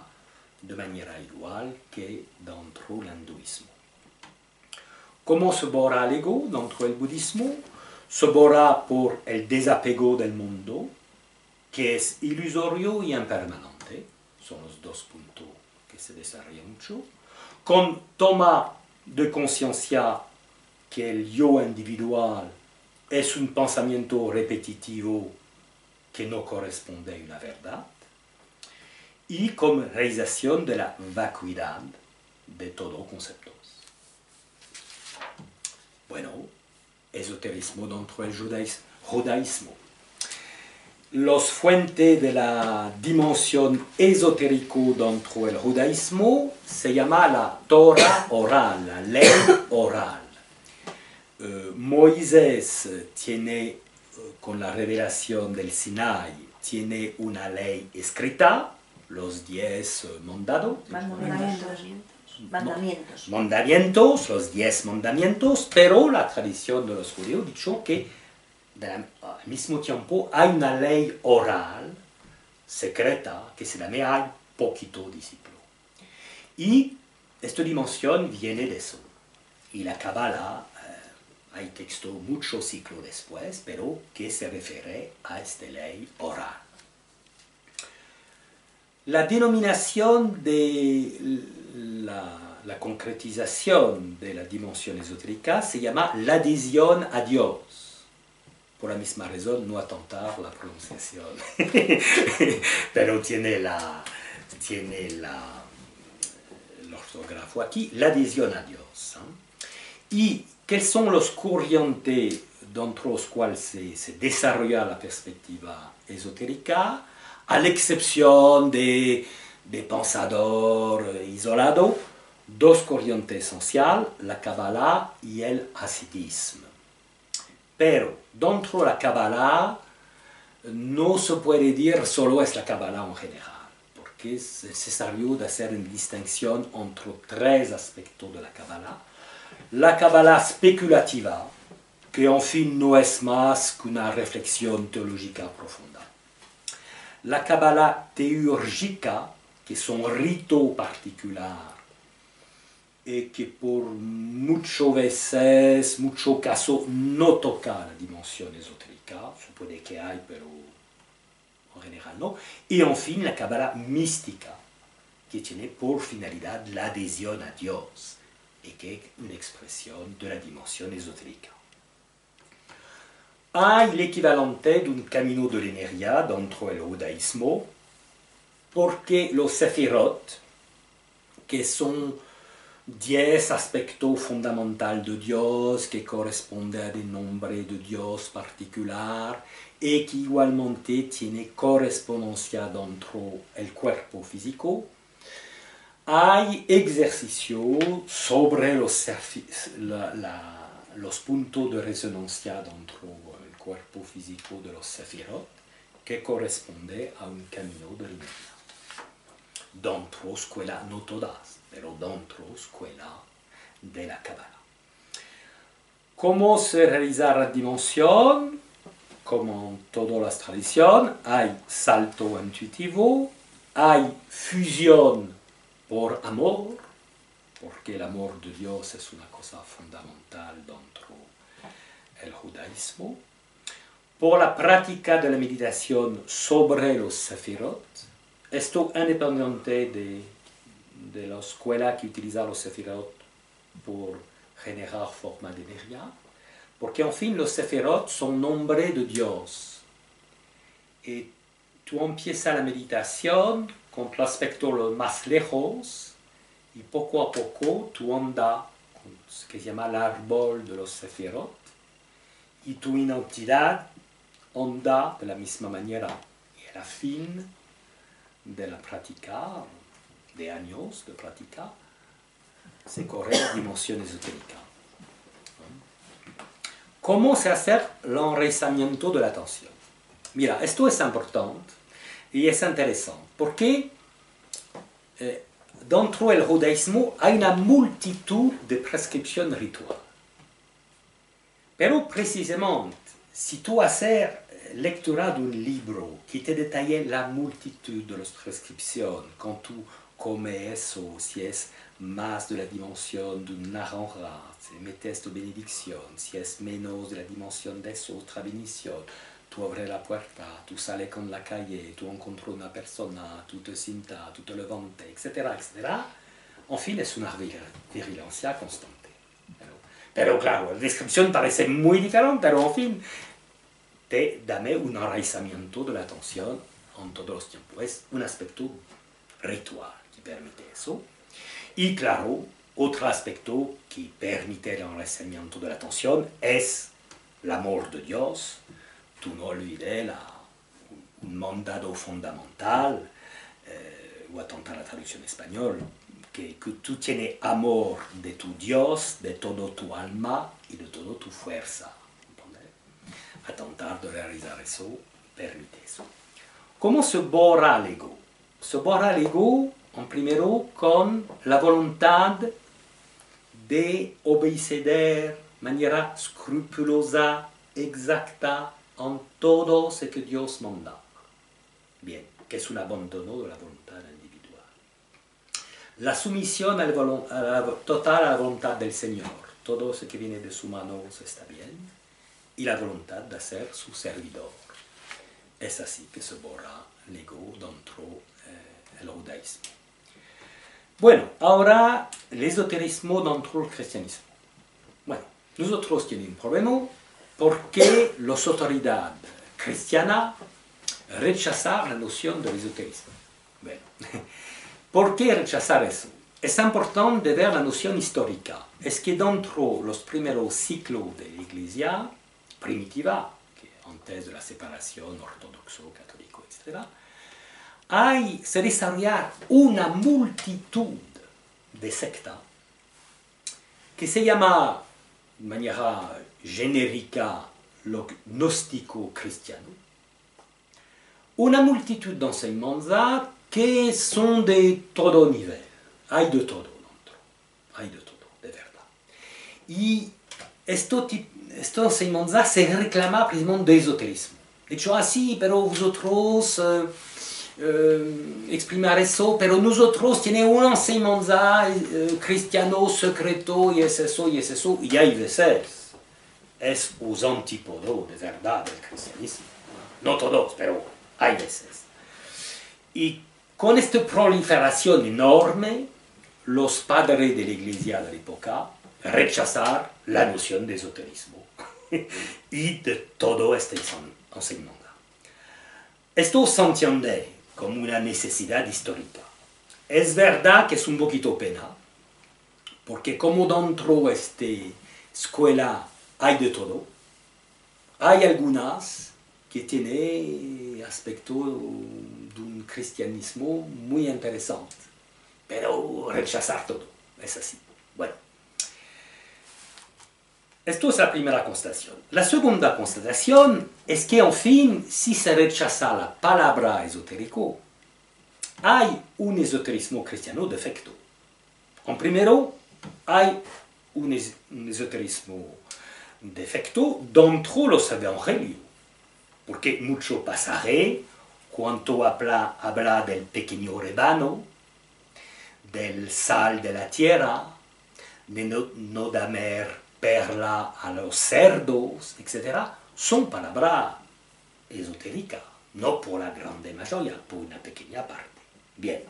de manera igual que dentro del hinduismo. ¿Cómo se borra el ego dentro del budismo? Se borra por el desapego del mundo, que es ilusorio y impermanente. Son los dos puntos que se desarrollan mucho. Con toma de conciencia que el yo individual es un pensamiento repetitivo que no corresponde a una verdad. Y con realización de la vacuidad de todo concepto. Bueno, esoterismo dentro del judaísmo. Los fuentes de la dimensión esotérica dentro del judaísmo se llama la Torah oral, la ley oral. Moisés tiene, con la revelación del Sinai, tiene una ley escrita, los 10 mandamientos, los 10 mandamientos, pero la tradición de los judíos ha dicho que al mismo tiempo hay una ley oral, secreta, que se llama hay poquito discípulo. Y esta dimensión viene de eso. Y la Kabbalah, hay texto mucho siglo después, pero que se refiere a esta ley oral. La denominación de la concretización de la dimensión esotérica se llama la adhesión a Dios. Por la misma razón, no atentar la pronunciación, pero tiene el ortografo aquí, la adhesión a Dios. ¿Y qué son los corrientes dentro de los cuales se desarrolla la perspectiva esotérica? A la excepción de pensador isolado, dos corrientes esenciales, la Kabbalah y el hasidismo. Pero dentro de la Kabbalah no se puede decir solo es la Kabbalah en general, porque es necesario de hacer una distinción entre tres aspectos de la Kabbalah. La Kabbalah especulativa, que en fin no es más que una reflexión teológica profunda. La Kabbalah teúrgica, que es un rito particular, y que por muchas veces, muchos casos, no toca la dimensión esotérica, se puede que hay, pero en general no. Y en fin, la Kabbalah mística, que tiene por finalidad la adhesión a Dios. y que es una expresión de la dimensión esotérica. Hay el equivalente de un camino de la energía dentro del judaísmo, porque los sefirot, que son 10 aspectos fundamentales de Dios que corresponden a des nombres de Dios particular y que igualmente tiene correspondencia dentro del cuerpo físico, hay ejercicios sobre los puntos de resonancia dentro del cuerpo físico de los sefirot que corresponde a un camino de la energía. Dentro escuela, no todas, pero dentro escuela de la Kabbalah. ¿Cómo se realiza la dimensión? Como en todas las tradiciones, hay salto intuitivo, hay fusión por amor, porque el amor de Dios es una cosa fundamental dentro del judaísmo, por la práctica de la meditación sobre los sefirot. Esto independiente de la escuela que utiliza los sefirot por generar forma de energía, porque en fin los sefirot son nombres de Dios. Y tú empiezas la meditación con el aspecto lo más lejos y poco a poco tú andas con lo que se llama el árbol de los sefirot y tu identidad anda de la misma manera. Y a la fin de la práctica, de años de práctica, se corre la dimensión esotérica. ¿Cómo se hace el enraizamiento de la atención? Mira, esto es importante y es interesante, porque dentro del judaísmo hay una multitud de prescripciones rituales. Pero precisamente, si tú haces lectura de un libro que te detalla la multitud de las prescripciones, quand tú comes o si es más de la dimensión de un naranja, si metes tu benedicción, si es menos de la dimensión de esa otra bendición, tú abres la puerta, tú sales con la calle, tú encuentras una persona, tú te sientas, tú te levantas, etcétera, etcétera. En fin, es una vigilancia constante. Pero claro, la descripción parece muy diferente, pero en fin, te dame un enraizamiento de la atención en todos los tiempos. Es un aspecto ritual que permite eso. Y claro, otro aspecto que permite el enraizamiento de la atención es el amor de Dios. Tú no olvides un mandado fundamental, voy a tentar la traducción en español, que tú tienes amor de tu Dios, de todo tu alma y de toda tu fuerza. A tentar de realizar eso, permite eso. ¿Cómo se borra el ego? Se borra el ego, en primero, con la voluntad de obedecer de manera escrupulosa, exacta, en todo lo que Dios manda. Bien, que es un abandono de la voluntad individual. La sumisión total a la voluntad del Señor. Todo lo que viene de su mano está bien. Y la voluntad de ser su servidor. Es así que se borra el ego dentro del judaísmo. Bueno, ahora el esoterismo dentro del cristianismo. Bueno, nosotros tenemos un problema porque las autoridades cristianas rechazan la noción del esoterismo. Bueno, ¿por qué rechazar eso? Es importante ver la noción histórica. Es que dentro de los primeros ciclos de la Iglesia primitiva, que antes de la separación ortodoxo, católico, etc., se desarrolla una multitud de sectas que se llama de manera genérica lo gnóstico cristiano. Una multitud de enseñanzas que son de todo nivel. Hay de todo dentro. Hay de todo, de verdad. Y esta enseñanza se reclama precisamente de esoterismo. De hecho, así, pero vosotros exprimar eso, pero nosotros tenemos una enseñanza cristiano secreto y es eso, y hay veces es los antípodos de verdad del cristianismo. No todos, pero hay veces. Y con esta proliferación enorme, los padres de la iglesia de la época rechazar la noción de esoterismo y de todo este enseñamiento. Esto se entiende como una necesidad histórica. Es verdad que es un poquito pena, porque como dentro de esta escuela hay de todo, hay algunas que tienen aspecto de un cristianismo muy interesante, pero rechazar todo, es así. Bueno, esto es la primera constatación. La segunda constatación es que, en fin, si se rechaza la palabra esotérico, hay un esoterismo cristiano defecto. En primero, hay un esoterismo defecto dentro de los evangelios, porque mucho pasaje cuando habla del pequeño rebaño, del sal de la tierra, de no dar perla a los cerdos, etc., son palabras esotéricas, no por la grande mayoría, por una pequeña parte. Bien,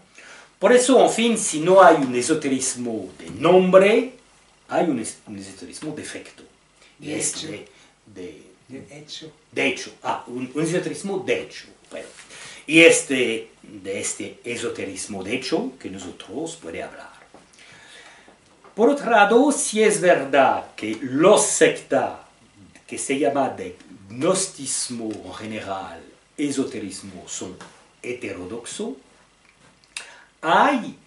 por eso, en fin, si no hay un esoterismo de nombre, hay un esoterismo defecto. Y De es hecho. de hecho, un esoterismo de hecho. Bueno, y de este esoterismo de hecho que nosotros podemos hablar. Por otro lado, si es verdad que los sectas que se llaman de gnosticismo en general, esoterismo, son heterodoxos, hay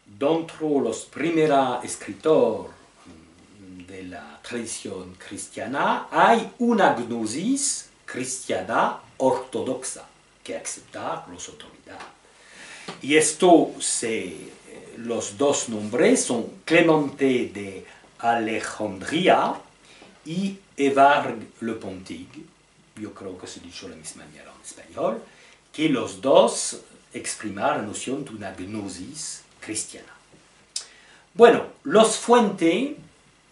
dentro de los primeros escritores de la tradición cristiana, hay una gnosis cristiana ortodoxa que acepta las autoridades. Y los dos nombres son Clemente de Alejandría y Évargue le Pontigue. Yo creo que se dice de la misma manera en español, que los dos exprimen la noción de una gnosis cristiana. Bueno, los fuentes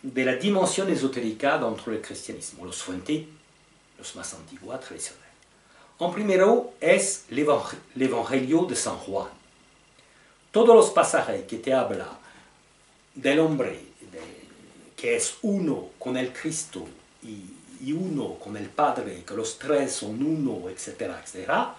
de la dimensión esotérica dentro del cristianismo, los fuentes, los más antiguos, tradicionales. En primero es el Evangelio de San Juan. Todos los pasajes que te hablan del hombre que es uno con el Cristo y uno con el Padre, que los tres son uno, etcétera, etcétera,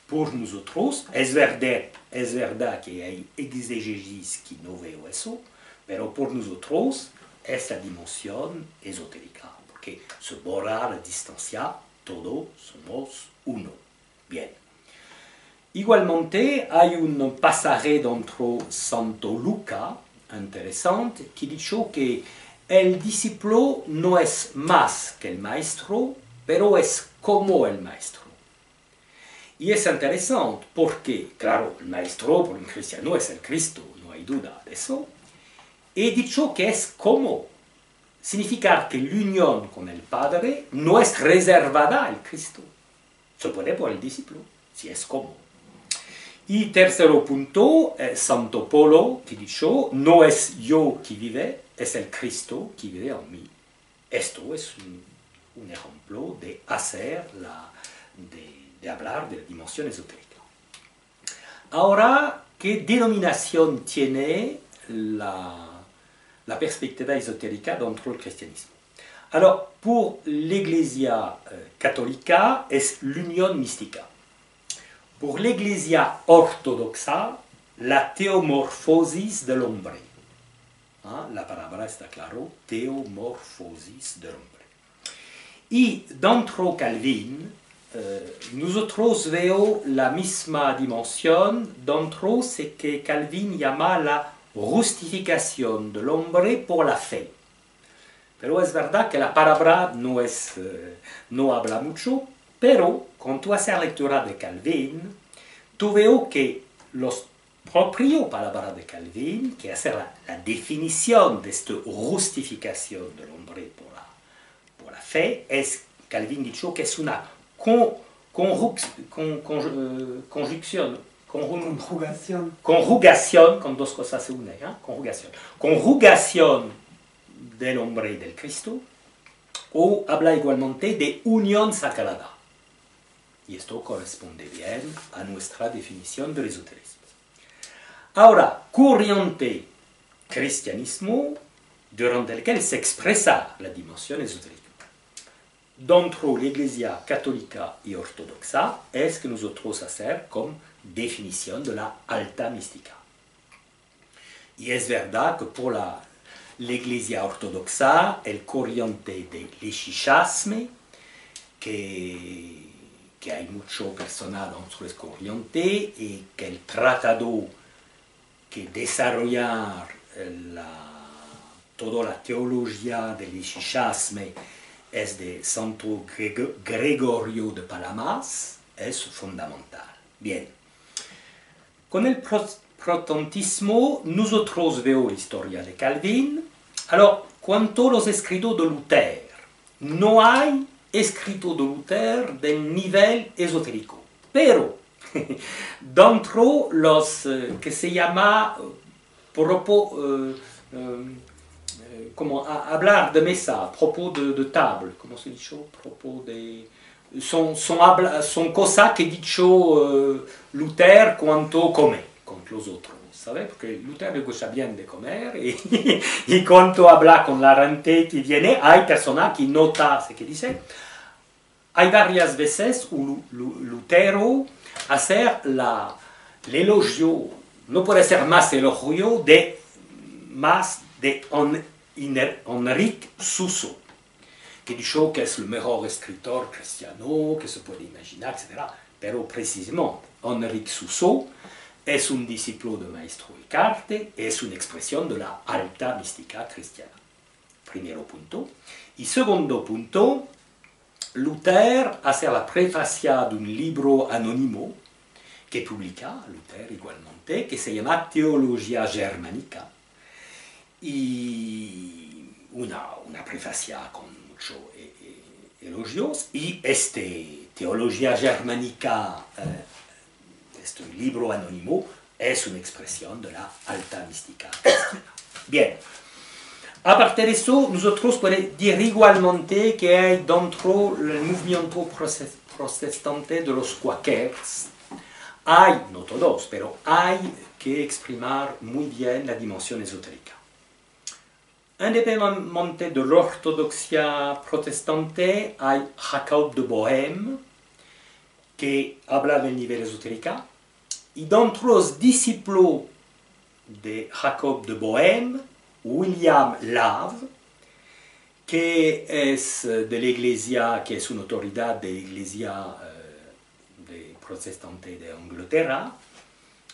por nosotros es verdad que hay exégesis que no veo eso, pero por nosotros es la dimensión esotérica, porque se borra la distancia, todos somos uno. Bien. Igualmente hay un pasaje dentro de Santo Lucas interesante que dice que el discípulo no es más que el maestro, pero es como el maestro. Y es interesante porque, claro, el maestro por un cristiano es el Cristo, no hay duda de eso. He dicho que es como. Significa que la unión con el Padre no es reservada al Cristo. Se puede por el discípulo, si es como. Y tercero punto, Santo Polo, que dijo, no es yo que vive, es el Cristo que vive en mí. Esto es un ejemplo de de hablar de la dimensión esotérica. Ahora, ¿qué denominación tiene la perspectiva esotérica dentro del cristianismo? Alors, pour l'Iglesia católica, es l'unión mística. Pour l'Iglesia ortodoxa, la teomorfosis del hombre. La palabra está claro, teomorfosis del hombre. Y dentro Calvin, nosotros veo la misma dimensión dentro de que Calvin llama la justificación del hombre por la fe. Pero es verdad que la palabra no habla mucho, pero cuando tú haces la lectura de Calvin, tú veo que los propios palabras de Calvin, que hace la definición de esta justificación del hombre por la fe, Calvin dicho que es una conjugación, con dos cosas se unen, conjugación del hombre y del Cristo, o habla igualmente de unión sagrada. Y esto corresponde bien a nuestra definición del esoterismo. Ahora, corriente cristianismo durante el cual se expresa la dimensión esotérica. Dentro la Iglesia católica y ortodoxa es que nosotros hacer como definición de la alta mística. Y es verdad que por la Iglesia ortodoxa, el corriente del lechisme, que hay mucho personal dentro de esa corriente y que el tratado que desarrollar toda la teología del lechisme es de Santo Gregorio de Palamas, es fundamental. Bien, con el protestantismo nosotros veo la historia de Calvin. Alors, cuanto a los escritos de Luther, no hay escrito de Luther del nivel esotérico, pero dentro los que se llama como hablar de mesa, propos de table, como se dice, propos de... Son cosas que dicho Luther cuando come con los otros, ¿sabes? Porque Luther le gusta bien de comer y cuando habla con la gente que viene, hay personas que notan lo que dice. Hay varias veces Lutero hacer el elogio, no puede ser más elogio de Enrique Suso, que dijo que es el mejor escritor cristiano que se puede imaginar, etc. Pero precisamente, Enrique Suso es un discípulo de Maestro Eckhart, es una expresión de la alta mística cristiana. Primero punto. Y segundo punto, Luther hace la prefacia de un libro anónimo que publica Luther igualmente, que se llama Teología Germánica. Y una prefacia con muchos elogios. Y Teología Germánica, este libro anónimo, es una expresión de la alta mística cristiana. Bien. Aparte de eso, nosotros podemos decir igualmente que hay dentro del movimiento protestante de los Quakers, hay, no todos, pero hay que exprimir muy bien la dimensión esotérica. Independientemente de la ortodoxia protestante, hay Jacob de Bohème, que habla del nivel esotérico, y dentro de los discípulos de Jacob de Bohème, William Lave, que es de la Iglesia, que es una autoridad de la Iglesia protestante de Inglaterra,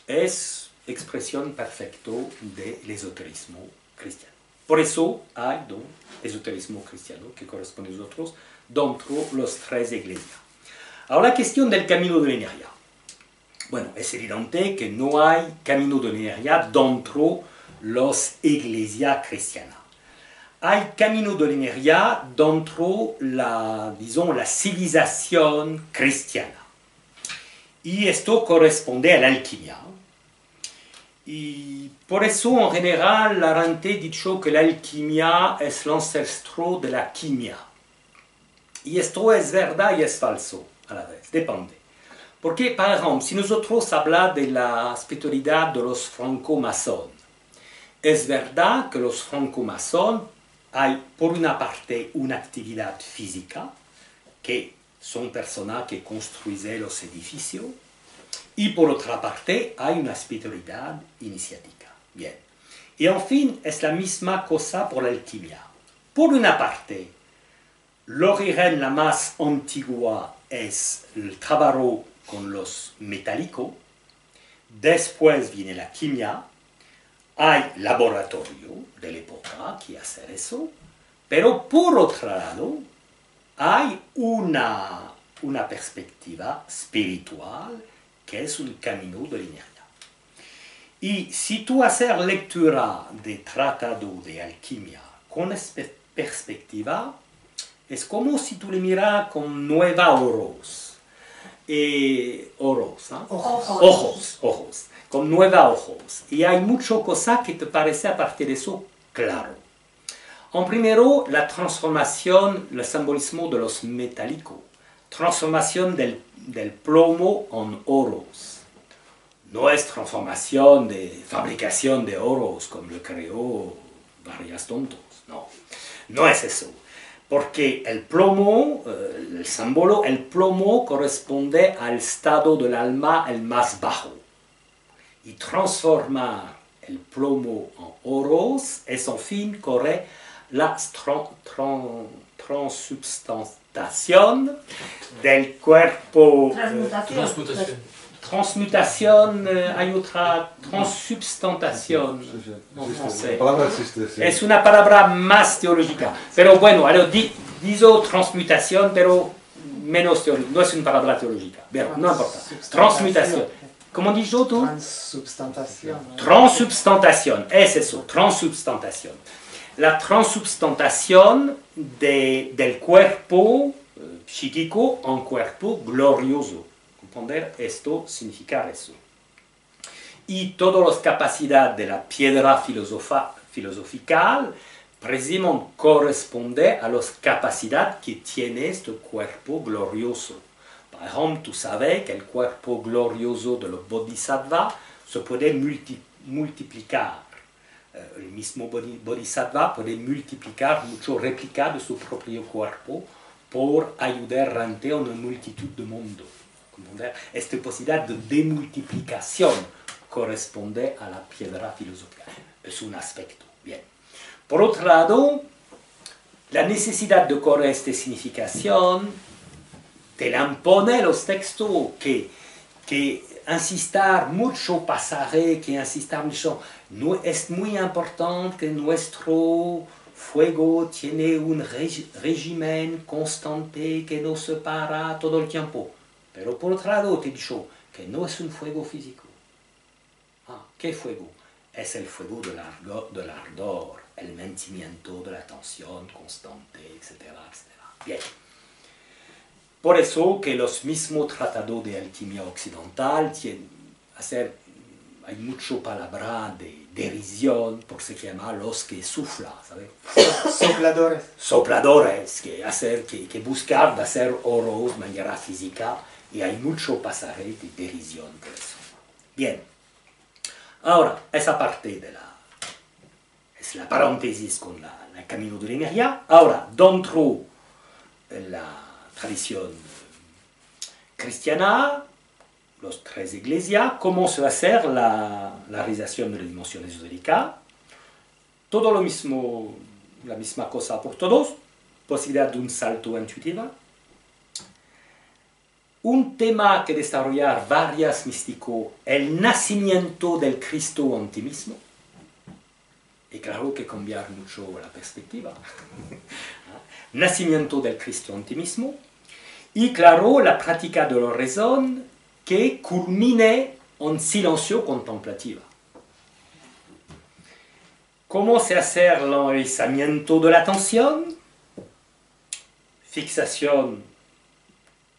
es expresión perfecta del esoterismo cristiano. Por eso hay un esoterismo cristiano que corresponde a nosotros dentro de las tres iglesias. Ahora la cuestión del camino de la energía. Bueno, es evidente que no hay camino de la energía dentro de las iglesias cristianas. Hay camino de la energía dentro de la civilización cristiana. Y esto corresponde a la alquimia. Y por eso, en general, la gente ha dicho que la alquimia es el ancestro de la quimia. Y esto es verdad y es falso a la vez, depende. Porque, por ejemplo, si nosotros hablamos de la espiritualidad de los francomasones, es verdad que los francomasones hay, por una parte, una actividad física, que son personas que construyen los edificios, y por otra parte, hay una espiritualidad iniciática. Bien. Y en fin, es la misma cosa por la alquimia. Por una parte, el origen la más antigua es el trabajo con los metálicos, después viene la quimia, hay laboratorio de la época que hace eso, pero por otro lado, hay una perspectiva espiritual que es un camino de la energía. Y si tú haces lectura de tratado de alquimia con esta perspectiva, es como si tú le miras con nueva ojos. Ojos. Con nueva ojos. Y hay muchas cosas que te parecen a partir de eso claro. En primero, la transformación, el simbolismo de los metálicos. Transformación del plomo en oros. no es transformación de fabricación de oros como lo creó varios tontos, no, no es eso. Porque el plomo, el símbolo, el plomo corresponde al estado del alma el más bajo. Y transformar el plomo en oros es en fin corre la transubstantación del cuerpo. Transmutación, hay otra transubstantación. No sé. Es una palabra más teológica. Pero bueno, digo transmutación, pero menos teológica. No es una palabra teológica. Bien, no importa. Transmutación. ¿Cómo dices tú? Transubstantación. Transubstantación, es eso, transubstantación. La transubstantación del cuerpo psíquico en cuerpo glorioso. ¿Comprender? Esto significa eso. Y todas las capacidades de la piedra filosofal precisamente corresponden a las capacidades que tiene este cuerpo glorioso. Por ejemplo, tú sabes que el cuerpo glorioso de los bodhisattvas se puede multiplicar. El mismo bodhisattva puede multiplicar mucho réplica de su propio cuerpo por ayudar ante una multitud de mundo. Esta posibilidad de demultiplicación corresponde a la piedra filosófica. Es un aspecto. Bien. Por otro lado, la necesidad de correr esta significación te la impone los textos que insistir mucho pasaré, que insistir mucho. No, es muy importante que nuestro fuego tiene un régimen constante que nos separa todo el tiempo. Pero por otro lado te he dicho que no es un fuego físico. ¿Qué fuego? Es el fuego del ardor, el mantenimiento de la tensión constante, etcétera, etcétera. Bien. Por eso que los mismos tratados de alquimia occidental hay mucho palabra de derisión, por se llama los que suflan, ¿sabes? Sopladores. Sopladores, que buscan de hacer oros de manera física, y hay mucho pasaje de derisión por eso. Bien. Ahora, esa parte es la paréntesis con el camino de la energía. Ahora, dentro de la tradición cristiana, las tres iglesias, cómo se va a hacer la realización de la dimensión esotérica. Todo lo mismo, la misma cosa por todos, posibilidad de un salto intuitivo. Un tema que desarrollar varios místicos, el nacimiento del Cristo en ti mismo. Y claro que cambiar mucho la perspectiva. Nacimiento del Cristo en ti mismo. Y claro, la práctica de la oración que culmine en silencio contemplativo. ¿Cómo se hace el enraizamiento de la atención? Fixación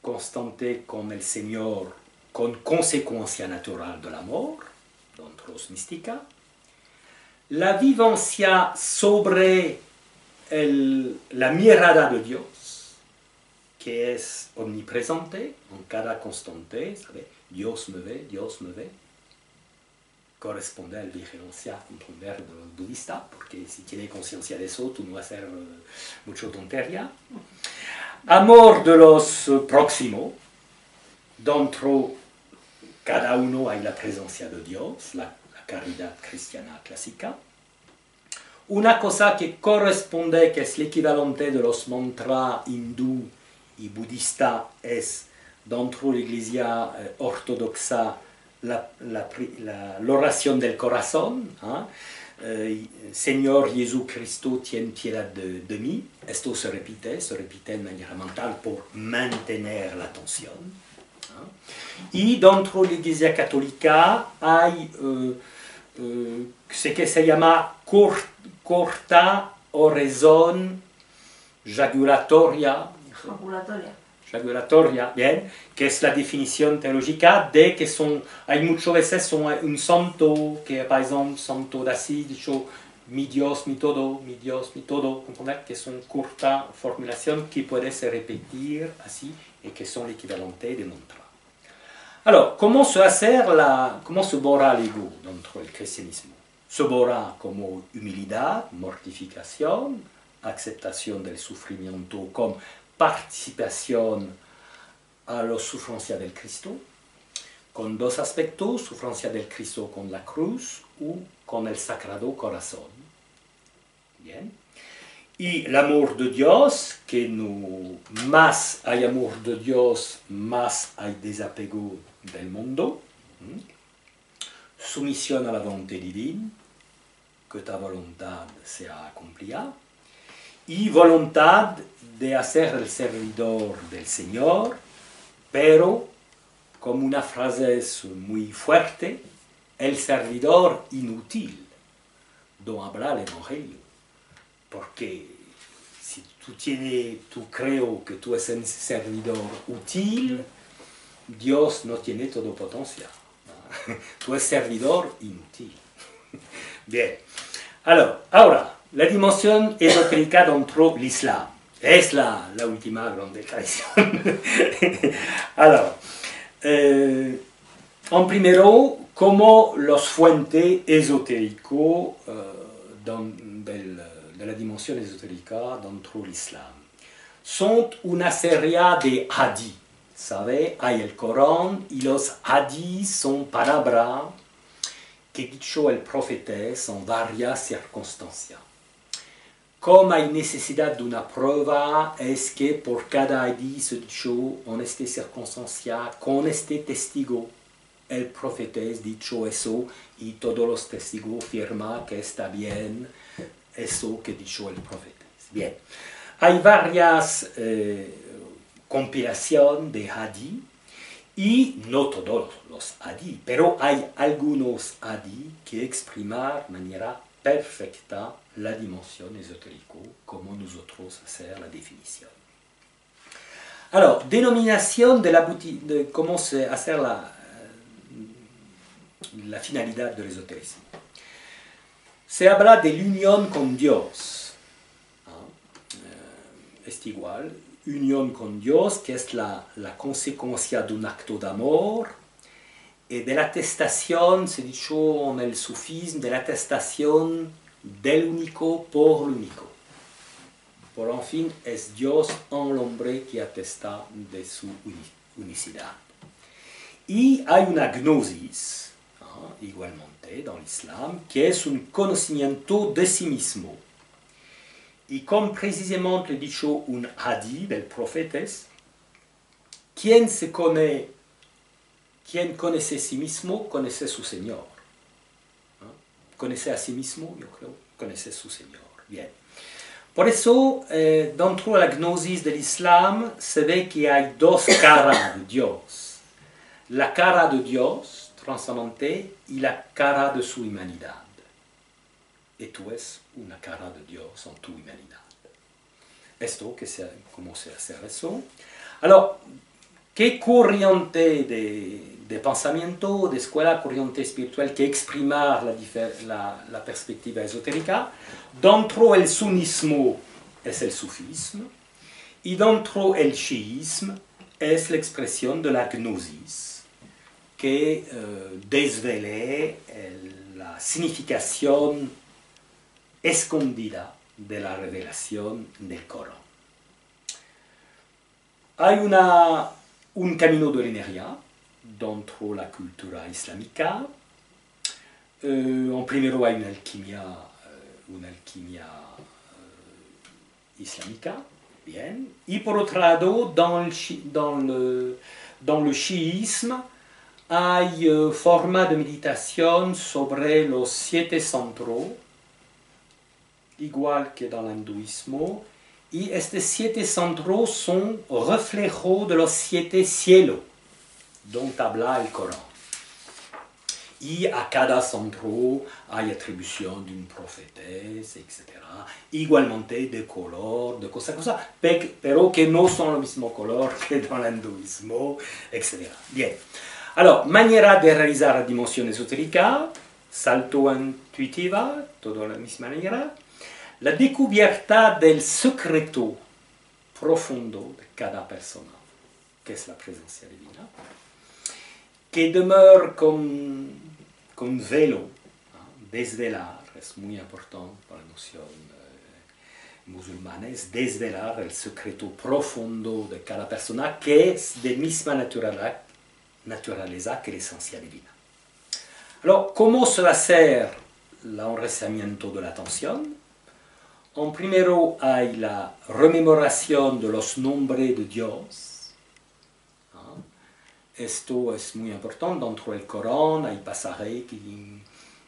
constante con el Señor, con consecuencia natural del amor, dentro de los mística. La vivencia sobre la mirada de Dios, que es omnipresente en cada constante, ¿sabe? Dios me ve, corresponde a la vigilancia comprender de los budistas, porque si tiene conciencia de eso, tú no vas a hacer mucha tontería. Amor de los próximos, dentro cada uno hay la presencia de Dios, la caridad cristiana clásica. Una cosa que corresponde, que es el equivalente de los mantras hindú y budista, es dentro de la iglesia ortodoxa la oración del corazón. Señor Jesucristo, ten piedad de mí. Esto se repite de manera mental por mantener la atención. Y dentro de la iglesia católica hay que se llama corta oración jagulatoria. Jagulatoria, bien, que es la definición teológica de que hay muchas veces un santo, que por ejemplo, santo de así, dicho, mi Dios, mi todo, ¿comprender? Que son corta formulación que puede se repetir así y que son el equivalente de mantra. Alors, comment se borra l'ego dentro el cristianismo? Se borra como humildad, mortificación, aceptación del sufrimiento como participación a la sufrancia del Cristo, con dos aspectos, sufrancia del Cristo con la cruz o con el Sagrado Corazón. Bien. Y el amor de Dios, que no, más hay amor de Dios, más hay desapego del mundo. Sumisión a la voluntad divina, que ta voluntad sea cumplida. Y voluntad de hacer el servidor del Señor, pero, como una frase es muy fuerte, el servidor inútil, donde habla el Evangelio. Porque si tú creo que tú eres un servidor útil, Dios no tiene todo potencial. Tú eres servidor inútil. Bien. Ahora, la dimensión esotérica dentro del Islam. Es la última gran declaración. Alors, en primero, como las fuentes esotéricas de la dimensión esotérica dentro del Islam. Son una serie de hadith. ¿Sabe? Hay el Corán y los hadith son palabras que dicho el profeta en varias circunstancias. Como hay necesidad de una prueba, es que por cada hadith se dicho en esta circunstancia, con este testigo, el profeta es dicho eso y todos los testigos afirman que está bien eso que dicho el profeta. Bien, hay varias compilaciones de hadith y no todos los hadith, pero hay algunos hadith que expriman de manera perfecta la dimensión esotérica, como nosotros hacer la definición. Alors, denominación de cómo se hacer la finalidad del esoterismo. Se habla de la unión con Dios. Es igual, unión con Dios, que es la consecuencia de un acto de amor, y de la atestación, se dicho en el sufismo, de la atestación del único por el único. Por en fin, es Dios en el hombre que atesta de su unicidad. Y hay una gnosis, igualmente, en el Islam, que es un conocimiento de sí mismo. Y como precisamente dicho un hadith del profeta, quien conoce a sí mismo, conoce a su Señor. Conoce a sí mismo, yo creo, conoce a su Señor. Bien. Por eso, dentro de la gnosis del Islam, se ve que hay dos caras de Dios. La cara de Dios, trascendente, y la cara de su humanidad. Y tú es una cara de Dios en tu humanidad. Esto, ¿cómo se hace eso? Alors, ¿qué corriente de pensamiento, de escuela, corriente espiritual que exprimar la perspectiva esotérica? Dentro del sunismo es el sufismo, y dentro del shiismo es la expresión de la gnosis, que desvela la significación escondida de la revelación del Corán. Hay un camino de la energía dentro de la cultura islámica. En primero hay una alquimia islámica, bien. Y por otro lado, dans le chiisme, hay forma de meditación sobre los 7 centros, igual que dans el hinduismo, y estos 7 centros son reflejos de los 7 cielos, donde habla el Corán. Y a cada centro hay atribución de un profeta, etc. Igualmente de color, de cosas, pero que no son el mismo color que dans el hinduismo, etc. Bien. Alors, manera de realizar la dimensión esotérica, salto intuitiva, todo de la misma manera. La descubierta del secreto profundo de cada persona, que es la presencia divina. que demeure con velo, ¿no? Desvelar es muy importante para la noción musulmana, es desvelar el secreto profundo de cada persona que es de misma naturaleza que la esencia divina. Alors, ¿cómo se va a hacer el enraizamiento de la atención? En primero hay la rememoración de los nombres de Dios. ¿No? Esto es muy importante. Dentro del Corán hay pasajes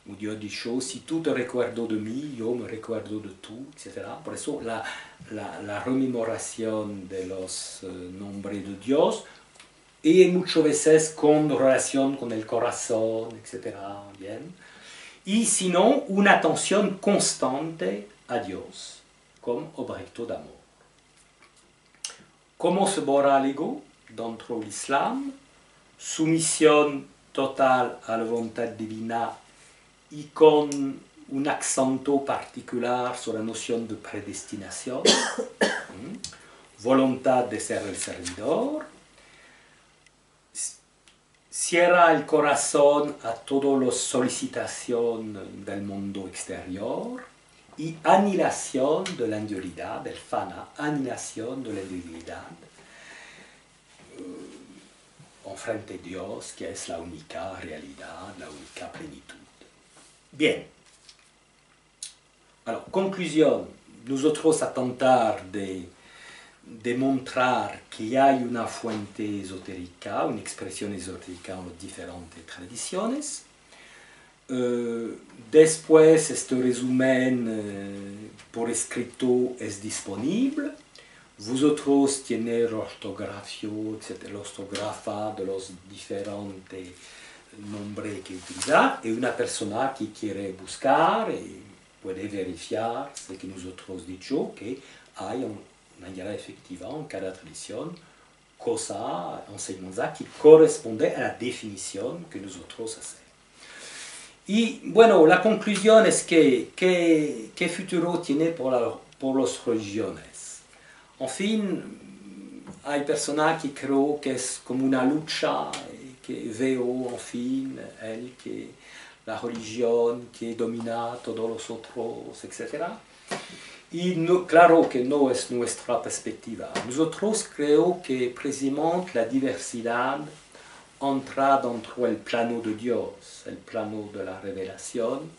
où Dios dijo, si tú te recuerdo de mí, yo me recuerdo de tú, etc. Por eso la rememoración de los nombres de Dios y muchas veces con relación con el corazón, etc. Bien. Y si no, una atención constante a Dios como objeto de amor. ¿Cómo se borra el ego dentro del Islam? Sumisión total a la voluntad divina y con un acento particular sobre la noción de predestinación, voluntad de ser el servidor, cierra el corazón a todas las solicitaciones del mundo exterior y anihilación de la individualidad, del fana, anihilación de la individualidad en frente a Dios, que es la única realidad, la única plenitud. Bien. Alors, conclusión. Nosotros a tratar de demostrar que hay una fuente esotérica, una expresión esotérica en las diferentes tradiciones. Después, este resumen por escrito es disponible. Vosotros tenéis la ortografía, etc., la ortografa de los diferentes nombres que utilizar, y una persona que quiere buscar puede verificar lo que nosotros hemos dicho, que hay una manera efectiva en cada tradición, cosa, enseñanza que corresponde a la definición que nosotros hacemos. Y bueno, la conclusión es que ¿qué futuro tiene por las religiones? En fin, hay personas que creo que es como una lucha, que veo, en fin, que la religión que domina a todos los otros, etc. Y no, claro que no es nuestra perspectiva. Nosotros creo que precisamente la diversidad entra dentro del plano de Dios, el plano de la revelación.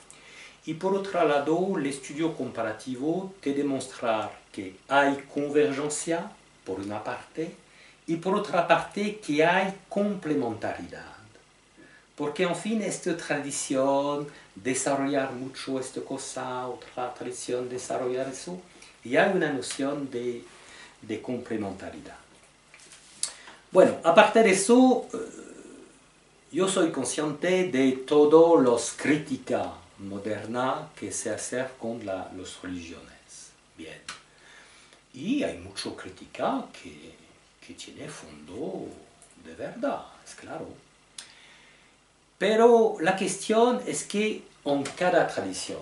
Y por otro lado, el estudio comparativo te demuestra que hay convergencia, por una parte, y por otra parte que hay complementariedad. Porque, en fin, esta tradición desarrollar mucho esta cosa, otra tradición desarrollar eso, y hay una noción de complementariedad. Bueno, aparte de eso, yo soy consciente de todas las críticas modernas que se hacen con las religiones. Bien. Y hay mucha crítica que tiene fondo de verdad, es claro. Pero la cuestión es que en cada tradición,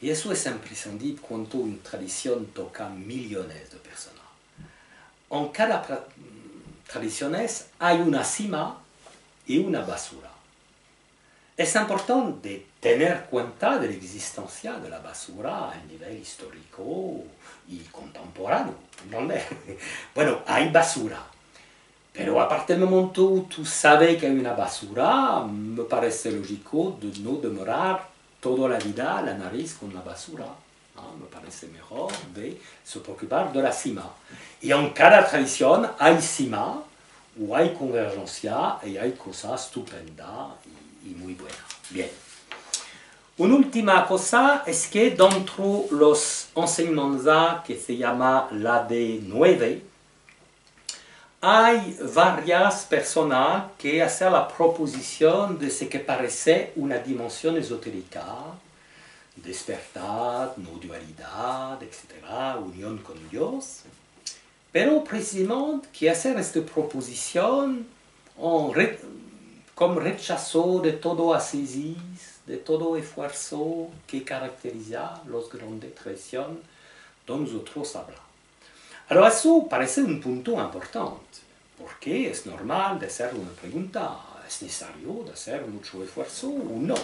y eso es imprescindible cuando una tradición toca millones de personas, en cada tradición hay una cima y una basura. Es importante tener cuenta de la existencia de la basura a nivel histórico y contemporáneo. ¿Dónde? Bueno, hay basura. Pero a partir del momento que tú sabes que hay una basura, me parece lógico de no demorar toda la vida la nariz con la basura. ¿No? Me parece mejor de se preocupar de la cima. Y en cada tradición hay cima, o hay convergencia, y hay cosas estupendas y muy buenas. Bien. Una última cosa es que dentro de los enseñanzas que se llama la de 9, hay varias personas que hacen la proposición de lo que parece una dimensión esotérica, despertar, no dualidad, etc., unión con Dios. Pero precisamente que hacer esta proposición como rechazo de todo ascesis, de todo esfuerzo que caracteriza las grandes tradiciones donde nosotros hablamos. Alors, eso parece un punto importante, porque es normal de hacer una pregunta. ¿es necesario hacer mucho esfuerzo o no?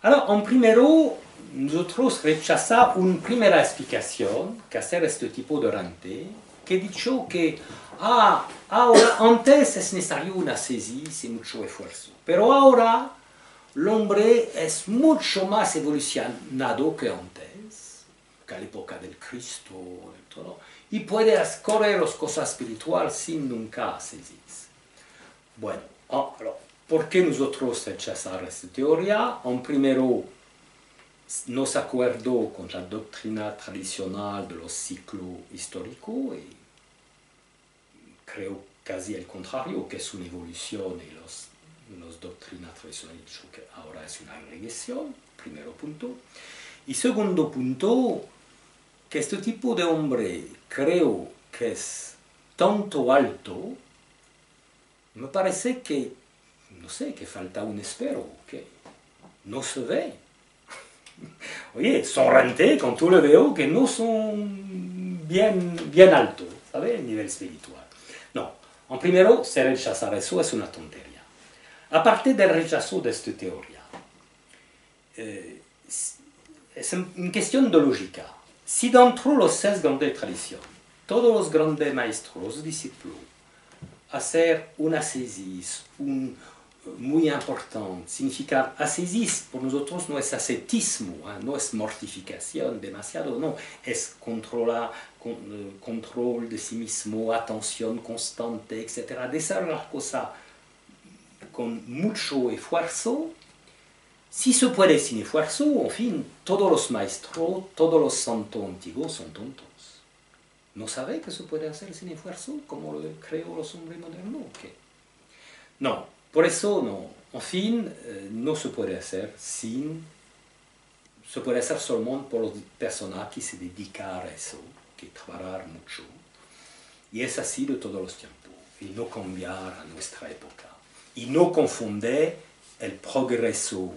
Ahora, en primero, nosotros rechazamos una primera explicación que hacer este tipo de rente, que ha dicho que ahora, antes es necesario una ascesis y mucho esfuerzo, pero ahora el hombre es mucho más evolucionado que antes, que a la época del Cristo, y todo, y puede correr las cosas espirituales sin nunca ascesis. Bueno, alors, ¿por qué nosotros rechazar esta teoría? En primero, no se acuerdo con la doctrina tradicional de los ciclos históricos y creo casi el contrario, que es una evolución y las doctrinas tradicionales han dicho que ahora es una regresión, primero punto. Y segundo punto, que este tipo de hombre creo que es tanto alto, me parece que, no sé, que falta un espejo, que no se ve. Oye, son rente, cuando tú le veo, que no son bien altos, ¿sabes? A nivel espiritual. No, en primero, se rechazar eso es una tontería. Aparte del rechazo de esta teoría, es una cuestión de lógica. Si dentro de las 6 grandes tradiciones, todos los grandes maestros, los discípulos, hacer una ascesis, muy importante, significa ascesis por nosotros no es ascetismo, no es mortificación demasiado, no, es control de sí mismo, atención constante, etc. De hacer las cosas con mucho esfuerzo. Si se puede sin esfuerzo, en fin, todos los maestros, todos los santos antiguos son tontos. ¿No sabe que se puede hacer sin esfuerzo, como lo creo los hombres modernos? ¿Qué? No, por eso no. En fin, no se puede hacer sin... Se puede hacer solamente por las personas que se dedican a eso, que trabajar mucho. Y es así de todos los tiempos. Y no cambiar a nuestra época. Y no confundir el progreso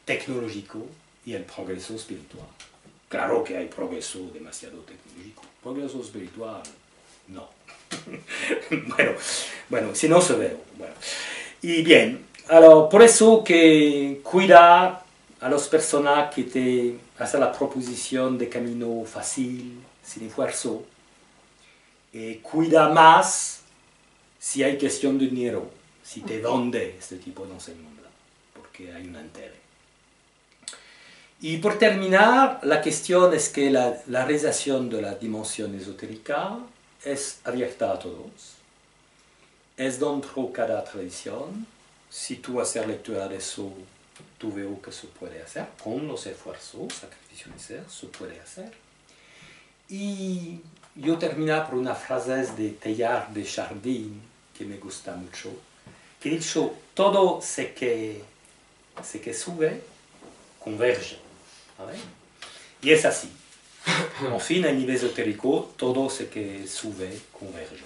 tecnológico y el progreso espiritual. Claro que hay progreso demasiado tecnológico. Progreso espiritual, no. bueno, si no se ve. Bueno. Y bien, alors, por eso que cuidar a las personas que te hacen la proposición de camino fácil, sin esfuerzo, cuida más si hay cuestión de dinero, si te vende este tipo de enseñanza, porque hay un interés. Y por terminar, la cuestión es que la realización de la dimensión esotérica es abierta a todos, es dentro de cada tradición. Si tú haces lectura de eso, tú veo que se puede hacer, con los esfuerzos, sacrificios, se puede hacer. Y yo termino por una frase de Teilhard de Chardin, que me gusta mucho, que ha dicho, todo se que sube, converge. ¿Vale? Y es así. En fin, a nivel esotérico, todo se que sube, converge.